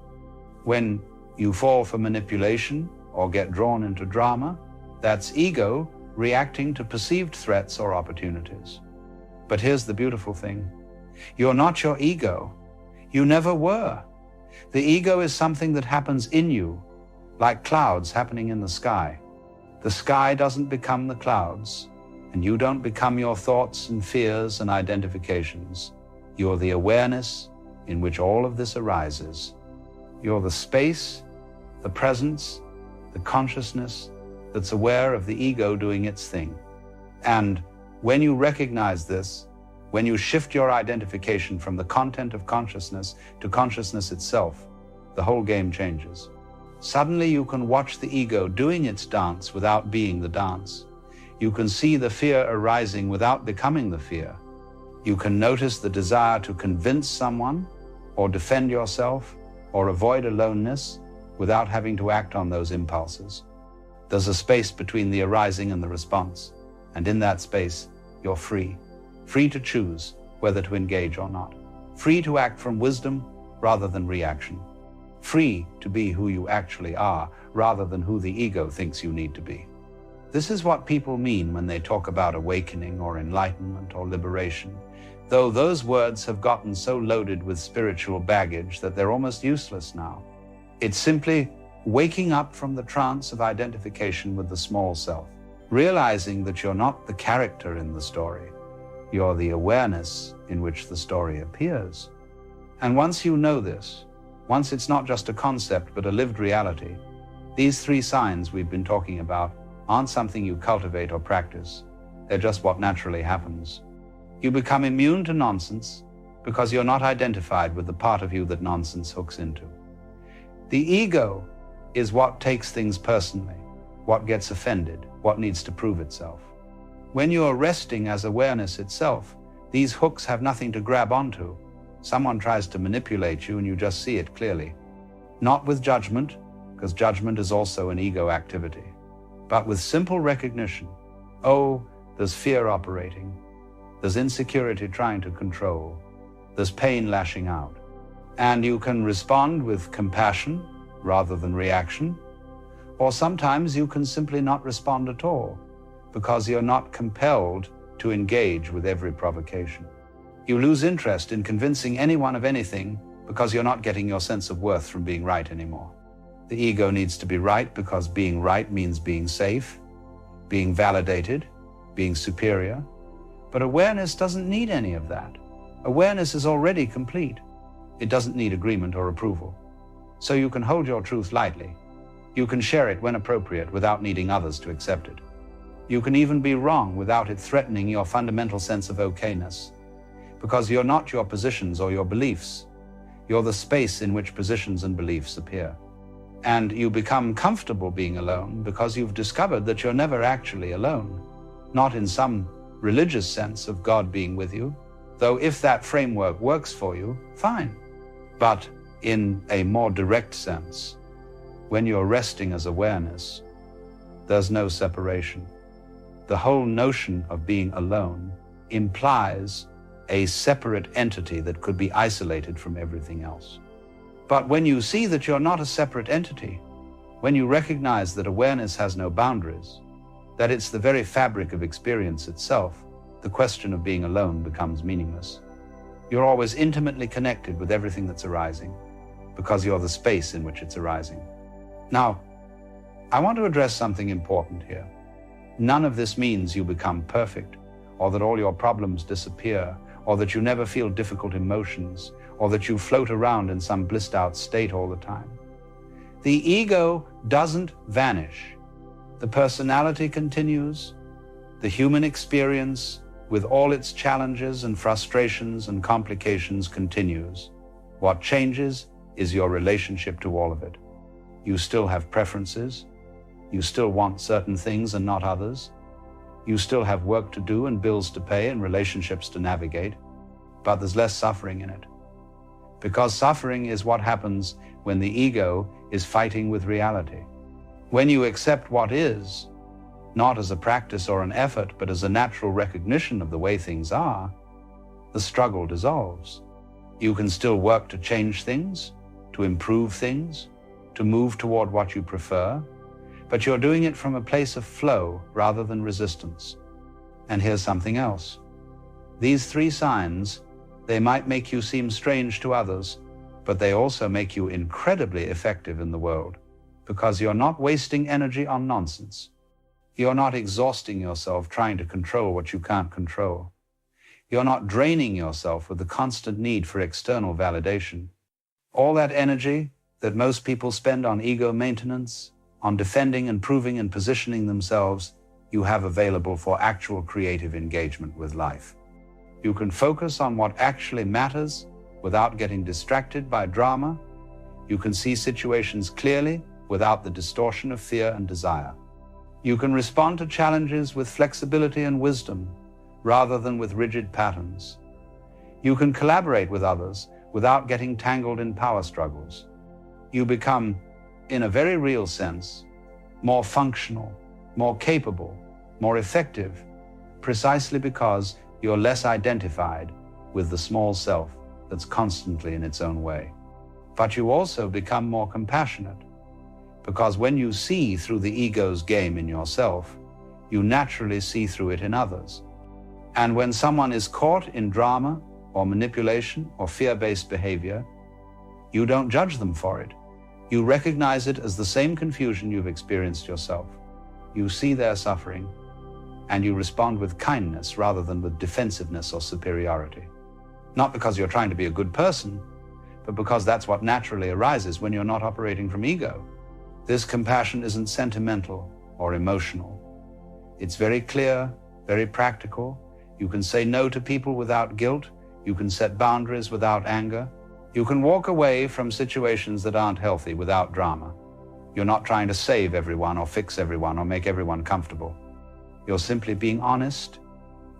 S3: When you fall for manipulation or get drawn into drama, that's ego reacting to perceived threats or opportunities. But here's the beautiful thing. You're not your ego. You never were. The ego is something that happens in you, like clouds happening in the sky. The sky doesn't become the clouds, and you don't become your thoughts and fears and identifications. You're the awareness in which all of this arises. You're the space, the presence, the consciousness that's aware of the ego doing its thing. And when you recognize this, when you shift your identification from the content of consciousness to consciousness itself, the whole game changes. Suddenly you can watch the ego doing its dance without being the dance. You can see the fear arising without becoming the fear. You can notice the desire to convince someone or defend yourself or avoid aloneness without having to act on those impulses. There's a space between the arising and the response, and in that space, you're free. Free to choose whether to engage or not. Free to act from wisdom rather than reaction. Free to be who you actually are rather than who the ego thinks you need to be. This is what people mean when they talk about awakening or enlightenment or liberation, though those words have gotten so loaded with spiritual baggage that they're almost useless now. It's simply waking up from the trance of identification with the small self, realizing that you're not the character in the story. You're the awareness in which the story appears. And once you know this, once it's not just a concept but a lived reality, these three signs we've been talking about aren't something you cultivate or practice. They're just what naturally happens. You become immune to nonsense because you're not identified with the part of you that nonsense hooks into. The ego is what takes things personally, what gets offended, what needs to prove itself. When you're resting as awareness itself, these hooks have nothing to grab onto. Someone tries to manipulate you and you just see it clearly. Not with judgment, because judgment is also an ego activity, but with simple recognition. Oh, there's fear operating. There's insecurity trying to control. There's pain lashing out. And you can respond with compassion rather than reaction. Or sometimes you can simply not respond at all because you're not compelled to engage with every provocation. You lose interest in convincing anyone of anything because you're not getting your sense of worth from being right anymore. The ego needs to be right because being right means being safe, being validated, being superior. But awareness doesn't need any of that. Awareness is already complete. It doesn't need agreement or approval. So you can hold your truth lightly. You can share it when appropriate without needing others to accept it. You can even be wrong without it threatening your fundamental sense of okayness. Because you're not your positions or your beliefs. You're the space in which positions and beliefs appear. And you become comfortable being alone because you've discovered that you're never actually alone. Not in some religious sense of God being with you, though if that framework works for you, fine. But in a more direct sense, when you're resting as awareness, there's no separation. The whole notion of being alone implies a separate entity that could be isolated from everything else. But when you see that you're not a separate entity, when you recognize that awareness has no boundaries, that it's the very fabric of experience itself, the question of being alone becomes meaningless. You're always intimately connected with everything that's arising because you're the space in which it's arising. Now, I want to address something important here. None of this means you become perfect, or that all your problems disappear, or that you never feel difficult emotions, or that you float around in some blissed out state all the time. The ego doesn't vanish. The personality continues. The human experience, with all its challenges and frustrations and complications, continues. What changes is your relationship to all of it. You still have preferences. You still want certain things and not others. You still have work to do and bills to pay and relationships to navigate, but there's less suffering in it. Because suffering is what happens when the ego is fighting with reality. When you accept what is, not as a practice or an effort, but as a natural recognition of the way things are, the struggle dissolves. You can still work to change things, to improve things, to move toward what you prefer, but you're doing it from a place of flow rather than resistance. And here's something else. These three signs, they might make you seem strange to others, but they also make you incredibly effective in the world, because you're not wasting energy on nonsense. You're not exhausting yourself trying to control what you can't control. You're not draining yourself with the constant need for external validation. All that energy that most people spend on ego maintenance, on defending and proving and positioning themselves, you have available for actual creative engagement with life. You can focus on what actually matters without getting distracted by drama. You can see situations clearly without the distortion of fear and desire. You can respond to challenges with flexibility and wisdom rather than with rigid patterns. You can collaborate with others without getting tangled in power struggles. You become, in a very real sense, more functional, more capable, more effective, precisely because you're less identified with the small self that's constantly in its own way. But you also become more compassionate, because when you see through the ego's game in yourself, you naturally see through it in others. And when someone is caught in drama or manipulation or fear-based behavior, you don't judge them for it. You recognize it as the same confusion you've experienced yourself. You see their suffering, and you respond with kindness rather than with defensiveness or superiority. Not because you're trying to be a good person, but because that's what naturally arises when you're not operating from ego. This compassion isn't sentimental or emotional. It's very clear, very practical. You can say no to people without guilt. You can set boundaries without anger. You can walk away from situations that aren't healthy without drama. You're not trying to save everyone or fix everyone or make everyone comfortable. You're simply being honest,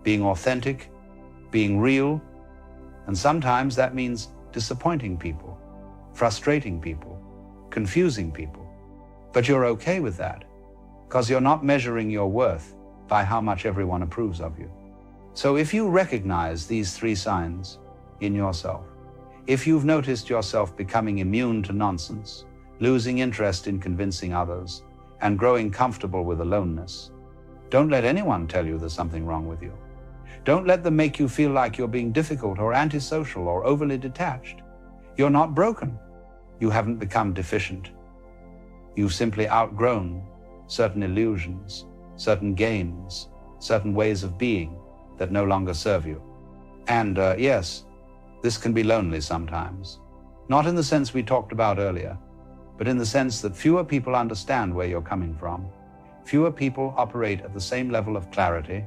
S3: being authentic, being real, and sometimes that means disappointing people, frustrating people, confusing people. But you're okay with that, because you're not measuring your worth by how much everyone approves of you. So if you recognize these three signs in yourself, if you've noticed yourself becoming immune to nonsense, losing interest in convincing others, and growing comfortable with aloneness, don't let anyone tell you there's something wrong with you. Don't let them make you feel like you're being difficult or antisocial or overly detached. You're not broken. You haven't become deficient. You've simply outgrown certain illusions, certain games, certain ways of being that no longer serve you. And yes, this can be lonely sometimes. Not in the sense we talked about earlier, but in the sense that fewer people understand where you're coming from. Fewer people operate at the same level of clarity.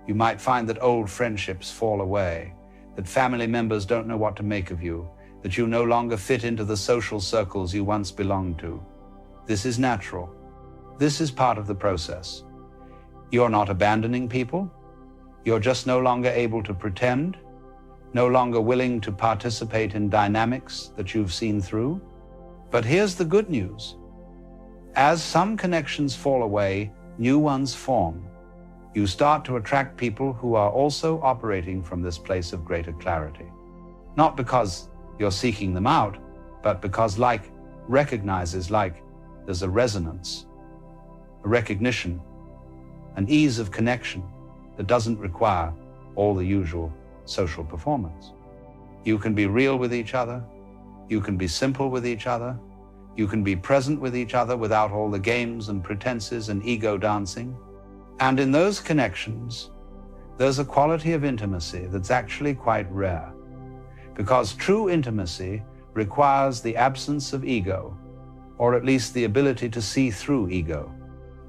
S3: You might find that old friendships fall away, that family members don't know what to make of you, that you no longer fit into the social circles you once belonged to. This is natural. This is part of the process. You're not abandoning people. You're just no longer able to pretend, no longer willing to participate in dynamics that you've seen through. But here's the good news. As some connections fall away, new ones form. You start to attract people who are also operating from this place of greater clarity. Not because you're seeking them out, but because like recognizes like there's a resonance, a recognition, an ease of connection that doesn't require all the usual social performance. You can be real with each other. You can be simple with each other. You can be present with each other without all the games and pretenses and ego dancing. And in those connections, there's a quality of intimacy that's actually quite rare, because true intimacy requires the absence of ego, or at least the ability to see through ego.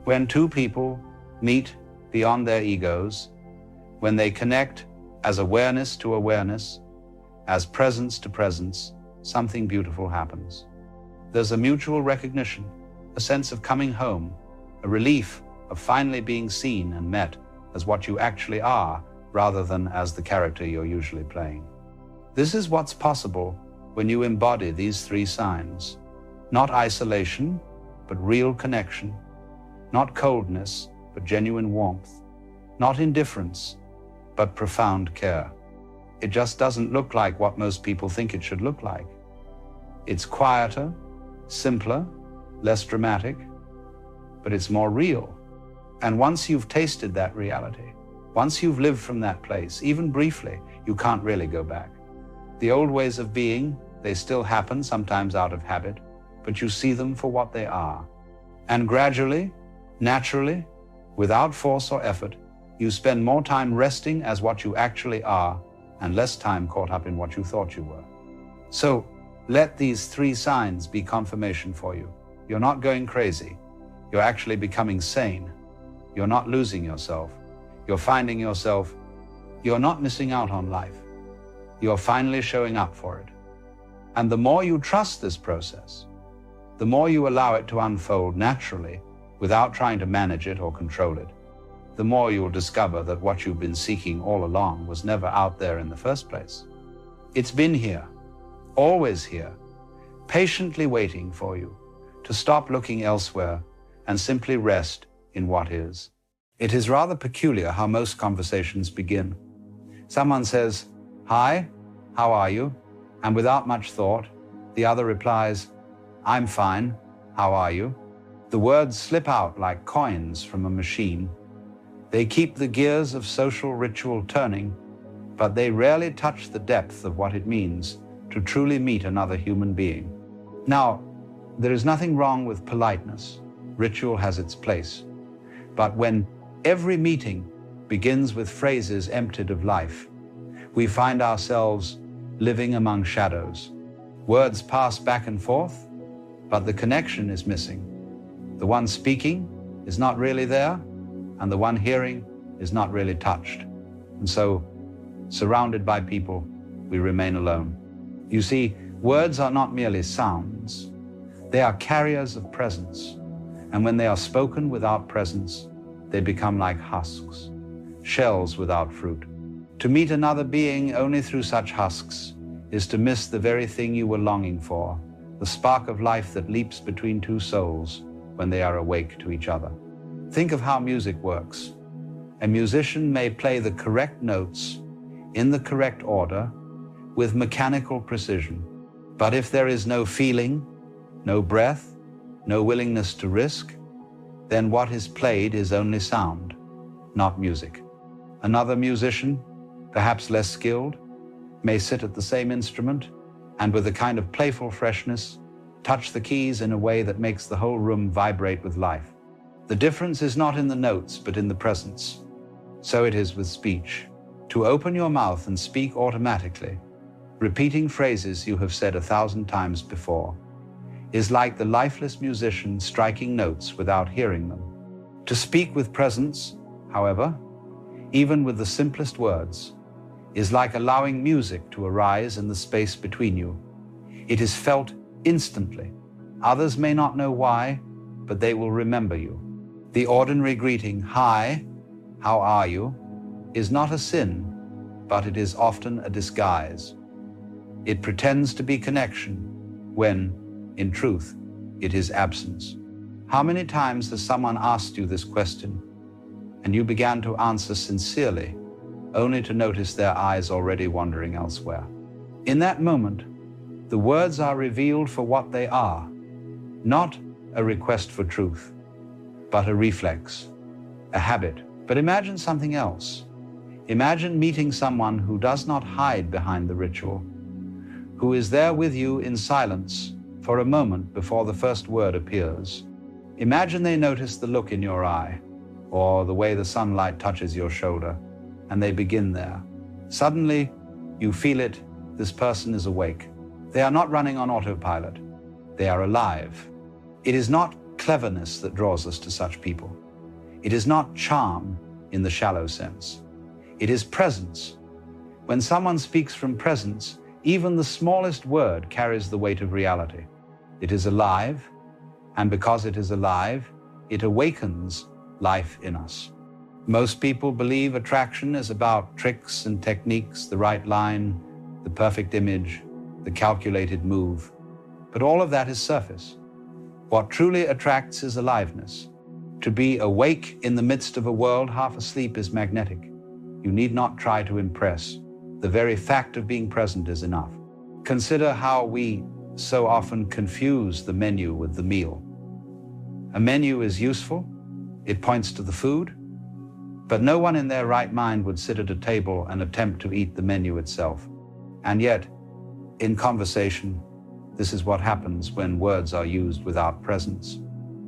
S3: When two people meet beyond their egos, when they connect as awareness to awareness, as presence to presence, something beautiful happens. There's a mutual recognition, a sense of coming home, a relief of finally being seen and met as what you actually are, rather than as the character you're usually playing. This is what's possible when you embody these three signs. Not isolation, but real connection. Not coldness, but genuine warmth. Not indifference, but profound care. It just doesn't look like what most people think it should look like. It's quieter, simpler, less dramatic, but it's more real. And once you've tasted that reality, once you've lived from that place, even briefly, you can't really go back. The old ways of being, they still happen, sometimes out of habit, but you see them for what they are. And gradually, naturally, without force or effort, you spend more time resting as what you actually are and less time caught up in what you thought you were. So let these three signs be confirmation for you. You're not going crazy. You're actually becoming sane. You're not losing yourself. You're finding yourself. You're not missing out on life. You're finally showing up for it. And the more you trust this process, the more you allow it to unfold naturally without trying to manage it or control it, the more you'll discover that what you've been seeking all along was never out there in the first place. It's been here, always here, patiently waiting for you to stop looking elsewhere and simply rest in what is. It is rather peculiar how most conversations begin. Someone says, "Hi, how are you?" And without much thought, the other replies, "I'm fine, how are you?" The words slip out like coins from a machine. They keep the gears of social ritual turning, but they rarely touch the depth of what it means to truly meet another human being. Now, there is nothing wrong with politeness. Ritual has its place. But when every meeting begins with phrases emptied of life, we find ourselves living among shadows. Words pass back and forth, but the connection is missing. The one speaking is not really there, and the one hearing is not really touched. And so, surrounded by people, we remain alone. You see, words are not merely sounds. They are carriers of presence. And when they are spoken without presence, they become like husks, shells without fruit. To meet another being only through such husks is to miss the very thing you were longing for, the spark of life that leaps between two souls when they are awake to each other. Think of how music works. A musician may play the correct notes in the correct order with mechanical precision. But if there is no feeling, no breath, no willingness to risk, then what is played is only sound, not music. Another musician, perhaps less skilled, may sit at the same instrument and with a kind of playful freshness, touch the keys in a way that makes the whole room vibrate with life. The difference is not in the notes, but in the presence. So it is with speech. To open your mouth and speak automatically, repeating phrases you have said 1,000 times before, is like the lifeless musician striking notes without hearing them. To speak with presence, however, even with the simplest words, is like allowing music to arise in the space between you. It is felt instantly. Others may not know why, but they will remember you. The ordinary greeting, "Hi, how are you?" is not a sin, but it is often a disguise. It pretends to be connection when, in truth, it is absence. How many times has someone asked you this question, and you began to answer sincerely, only to notice their eyes already wandering elsewhere? In that moment, the words are revealed for what they are, not a request for truth, but a reflex, a habit. But imagine something else. Imagine meeting someone who does not hide behind the ritual, who is there with you in silence for a moment before the first word appears. Imagine they notice the look in your eye, or the way the sunlight touches your shoulder, and they begin there. Suddenly, you feel it, this person is awake. They are not running on autopilot. They are alive. It is not cleverness that draws us to such people. It is not charm in the shallow sense. It is presence. When someone speaks from presence, even the smallest word carries the weight of reality. It is alive, and because it is alive, it awakens life in us. Most people believe attraction is about tricks and techniques, the right line, the perfect image, the calculated move. But all of that is surface. What truly attracts is aliveness. To be awake in the midst of a world half asleep is magnetic. You need not try to impress. The very fact of being present is enough. Consider how we so often confuse the menu with the meal. A menu is useful. It points to the food. But no one in their right mind would sit at a table and attempt to eat the menu itself. And yet, in conversation, this is what happens when words are used without presence.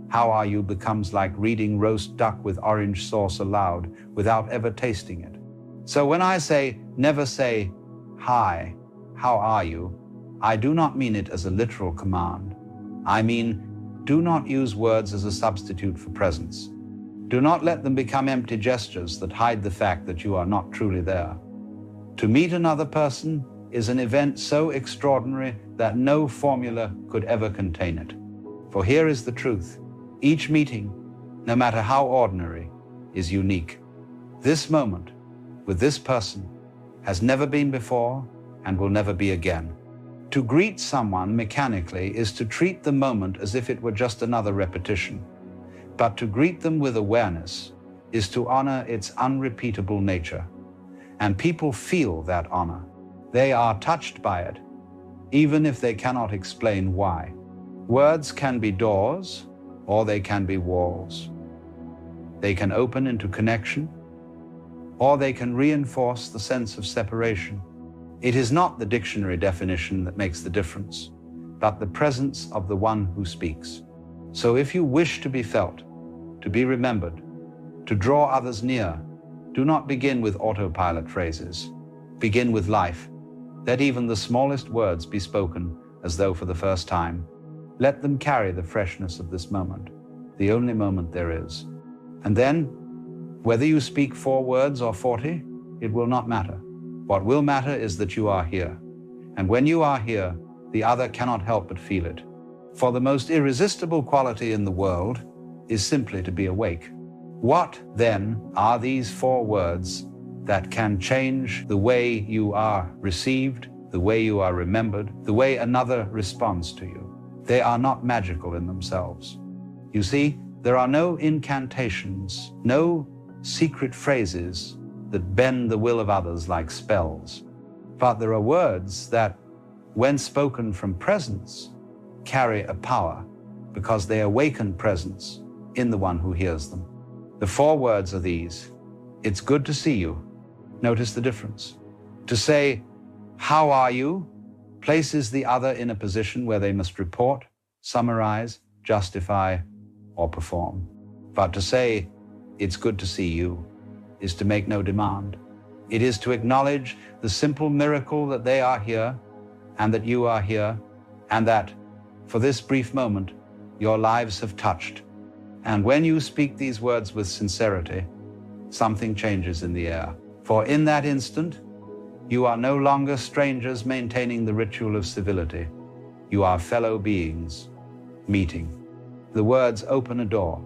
S3: How are you becomes like reading roast duck with orange sauce aloud without ever tasting it. So when I say, never say, "Hi, how are you?" I do not mean it as a literal command. I mean, do not use words as a substitute for presence. Do not let them become empty gestures that hide the fact that you are not truly there. To meet another person is an event so extraordinary that no formula could ever contain it. For here is the truth. Each meeting, no matter how ordinary, is unique. This moment, with this person, has never been before and will never be again. To greet someone mechanically is to treat the moment as if it were just another repetition. But to greet them with awareness is to honor its unrepeatable nature. And people feel that honor. They are touched by it, even if they cannot explain why. Words can be doors, or they can be walls. They can open into connection, or they can reinforce the sense of separation. It is not the dictionary definition that makes the difference, but the presence of the one who speaks. So if you wish to be felt, to be remembered, to draw others near, do not begin with autopilot phrases. Begin with life. Let even the smallest words be spoken as though for the first time. Let them carry the freshness of this moment, the only moment there is. And then, whether you speak 4 words or 40, it will not matter. What will matter is that you are here. And when you are here, the other cannot help but feel it. For the most irresistible quality in the world is simply to be awake. What, then, are these 4 words that can change the way you are received, the way you are remembered, the way another responds to you? They are not magical in themselves. You see, there are no incantations, no secret phrases that bend the will of others like spells. But there are words that, when spoken from presence, carry a power because they awaken presence in the one who hears them. The 4 words are these. It's good to see you. Notice the difference. To say, how are you, places the other in a position where they must report, summarize, justify, or perform. But to say, it's good to see you, is to make no demand. It is to acknowledge the simple miracle that they are here, and that you are here, and that, for this brief moment, your lives have touched. And when you speak these words with sincerity, something changes in the air. For in that instant, you are no longer strangers maintaining the ritual of civility. You are fellow beings, meeting. The words open a door,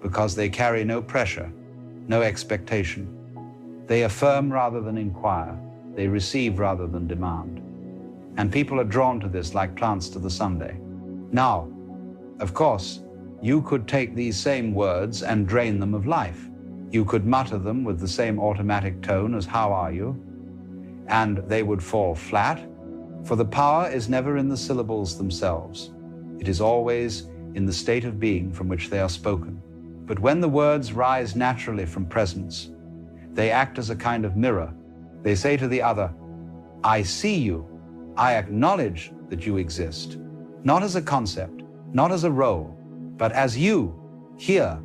S3: because they carry no pressure, no expectation. They affirm rather than inquire. They receive rather than demand. And people are drawn to this like plants to the sunday. Now, of course, you could take these same words and drain them of life. You could mutter them with the same automatic tone as how are you, and they would fall flat, for the power is never in the syllables themselves. It is always in the state of being from which they are spoken. But when the words rise naturally from presence, they act as a kind of mirror. They say to the other, I see you. I acknowledge that you exist, not as a concept, not as a role, but as you, here,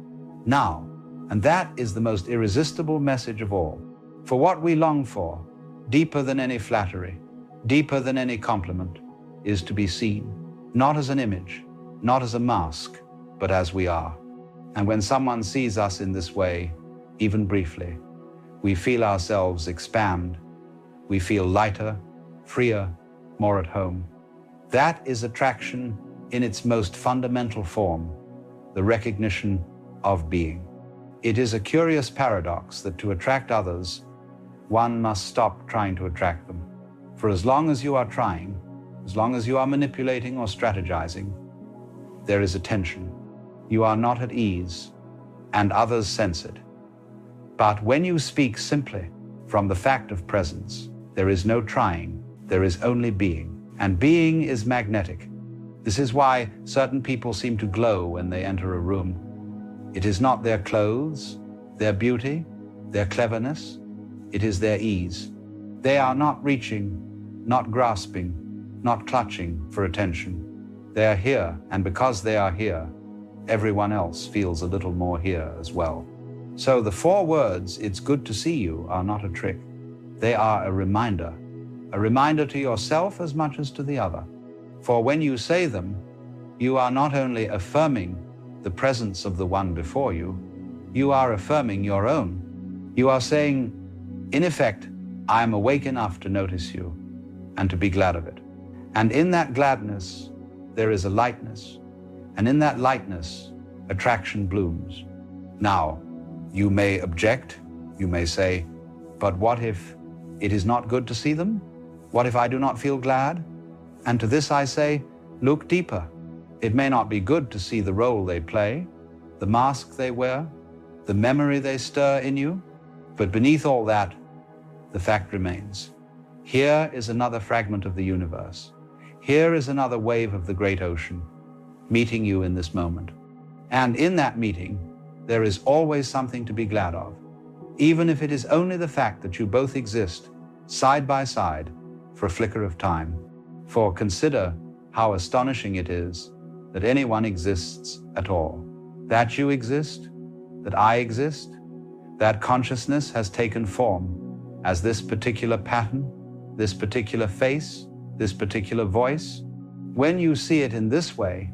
S3: now. And that is the most irresistible message of all. For what we long for, deeper than any flattery, deeper than any compliment, is to be seen, not as an image, not as a mask, but as we are. And when someone sees us in this way, even briefly, we feel ourselves expand. We feel lighter, freer, more at home. That is attraction in its most fundamental form, the recognition of being. It is a curious paradox that to attract others, one must stop trying to attract them. For as long as you are trying, as long as you are manipulating or strategizing, there is a tension. You are not at ease, and others sense it. But when you speak simply from the fact of presence, there is no trying, there is only being. And being is magnetic. This is why certain people seem to glow when they enter a room. It is not their clothes, their beauty, their cleverness. It is their ease. They are not reaching, not grasping, not clutching for attention. They are here, and because they are here, everyone else feels a little more here as well. So the 4 words, it's good to see you, are not a trick. They are a reminder to yourself as much as to the other. For when you say them, you are not only affirming the presence of the one before you, you are affirming your own. You are saying, in effect, I am awake enough to notice you and to be glad of it. And in that gladness, there is a lightness. And in that lightness, attraction blooms. Now, you may object. You may say, but what if it is not good to see them? What if I do not feel glad? And to this I say, look deeper. It may not be good to see the role they play, the mask they wear, the memory they stir in you, but beneath all that, the fact remains. Here is another fragment of the universe. Here is another wave of the great ocean, meeting you in this moment. And in that meeting, there is always something to be glad of, even if it is only the fact that you both exist side by side for a flicker of time. For consider how astonishing it is that anyone exists at all. That you exist, that I exist, that consciousness has taken form as this particular pattern, this particular face, this particular voice. When you see it in this way,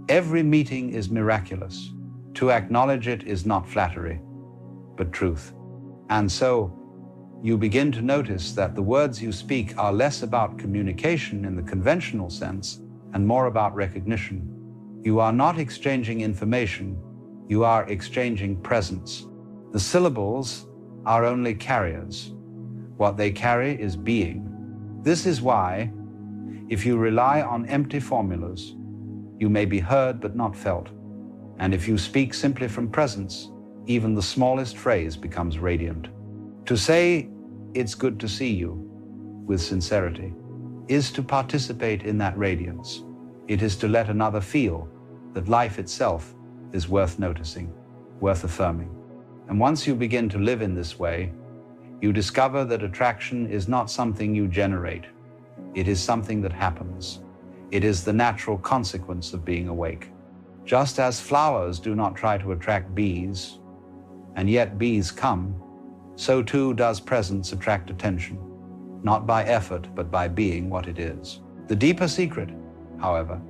S3: every meeting is miraculous. To acknowledge it is not flattery, but truth. And so you begin to notice that the words you speak are less about communication in the conventional sense and more about recognition. You are not exchanging information, you are exchanging presence. The syllables are only carriers. What they carry is being. This is why, if you rely on empty formulas, you may be heard but not felt. And if you speak simply from presence, even the smallest phrase becomes radiant. To say, it's good to see you, with sincerity, is to participate in that radiance. It is to let another feel that life itself is worth noticing, worth affirming. And once you begin to live in this way, you discover that attraction is not something you generate. It is something that happens. It is the natural consequence of being awake. Just as flowers do not try to attract bees, and yet bees come, so too does presence attract attention, not by effort, but by being what it is. The deeper secret, however,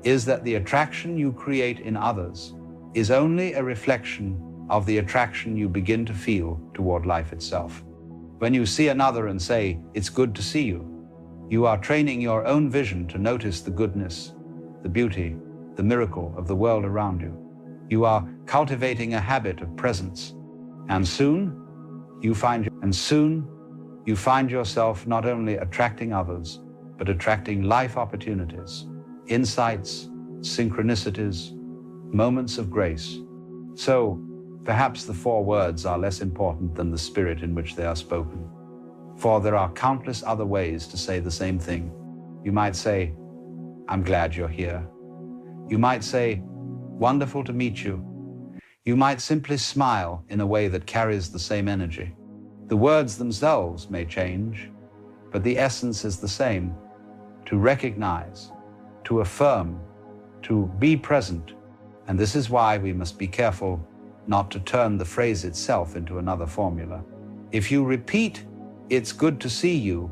S3: is that the attraction you create in others is only a reflection of the attraction you begin to feel toward life itself. When you see another and say, it's good to see you, you are training your own vision to notice the goodness, the beauty, the miracle of the world around you. You are cultivating a habit of presence, and soon you find yourself not only attracting others, but attracting life opportunities, insights, synchronicities, moments of grace. So, perhaps the 4 words are less important than the spirit in which they are spoken. For there are countless other ways to say the same thing. You might say, I'm glad you're here. You might say, wonderful to meet you. You might simply smile in a way that carries the same energy. The words themselves may change, but the essence is the same: to recognize, to affirm, to be present. And this is why we must be careful not to turn the phrase itself into another formula. If you repeat, it's good to see you,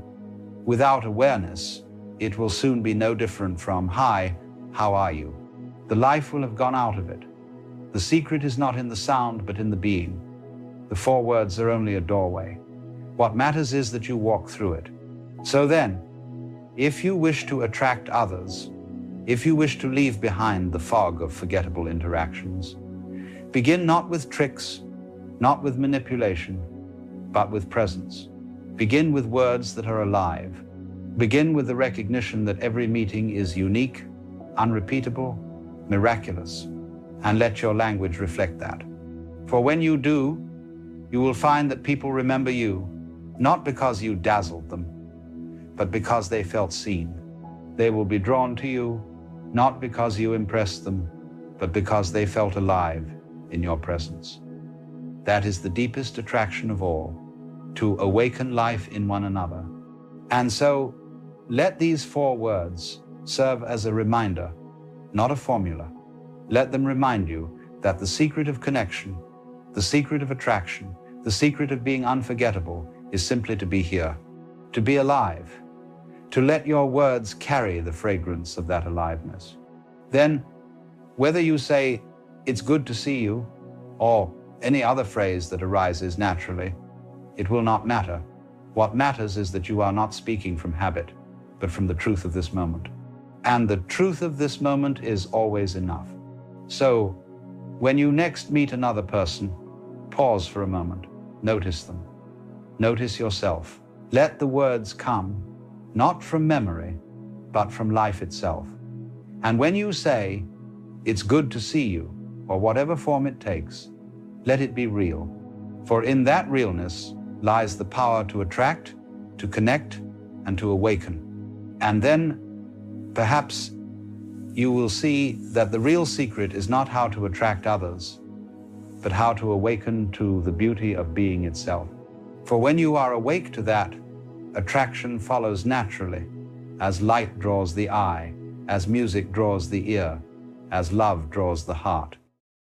S3: without awareness, it will soon be no different from, hi, how are you? The life will have gone out of it. The secret is not in the sound, but in the being. The 4 words are only a doorway. What matters is that you walk through it. So then, if you wish to attract others, if you wish to leave behind the fog of forgettable interactions, begin not with tricks, not with manipulation, but with presence. Begin with words that are alive. Begin with the recognition that every meeting is unique, unrepeatable, miraculous, and let your language reflect that. For when you do, you will find that people remember you, not because you dazzled them, but because they felt seen. They will be drawn to you, not because you impressed them, but because they felt alive in your presence. That is the deepest attraction of all, to awaken life in one another. And so, let these 4 words serve as a reminder, not a formula. Let them remind you that the secret of connection, the secret of attraction, the secret of being unforgettable is simply to be here, to be alive, to let your words carry the fragrance of that aliveness. Then, whether you say, it's good to see you, or any other phrase that arises naturally, it will not matter. What matters is that you are not speaking from habit, but from the truth of this moment. And the truth of this moment is always enough. So, when you next meet another person, pause for a moment. Notice them. Notice yourself. Let the words come, not from memory, but from life itself. And when you say, "It's good to see you," or whatever form it takes, let it be real. For in that realness lies the power to attract, to connect, and to awaken. And then, perhaps, you will see that the real secret is not how to attract others, but how to awaken to the beauty of being itself. For when you are awake to that, attraction follows naturally, as light draws the eye, as music draws the ear, as love draws the heart.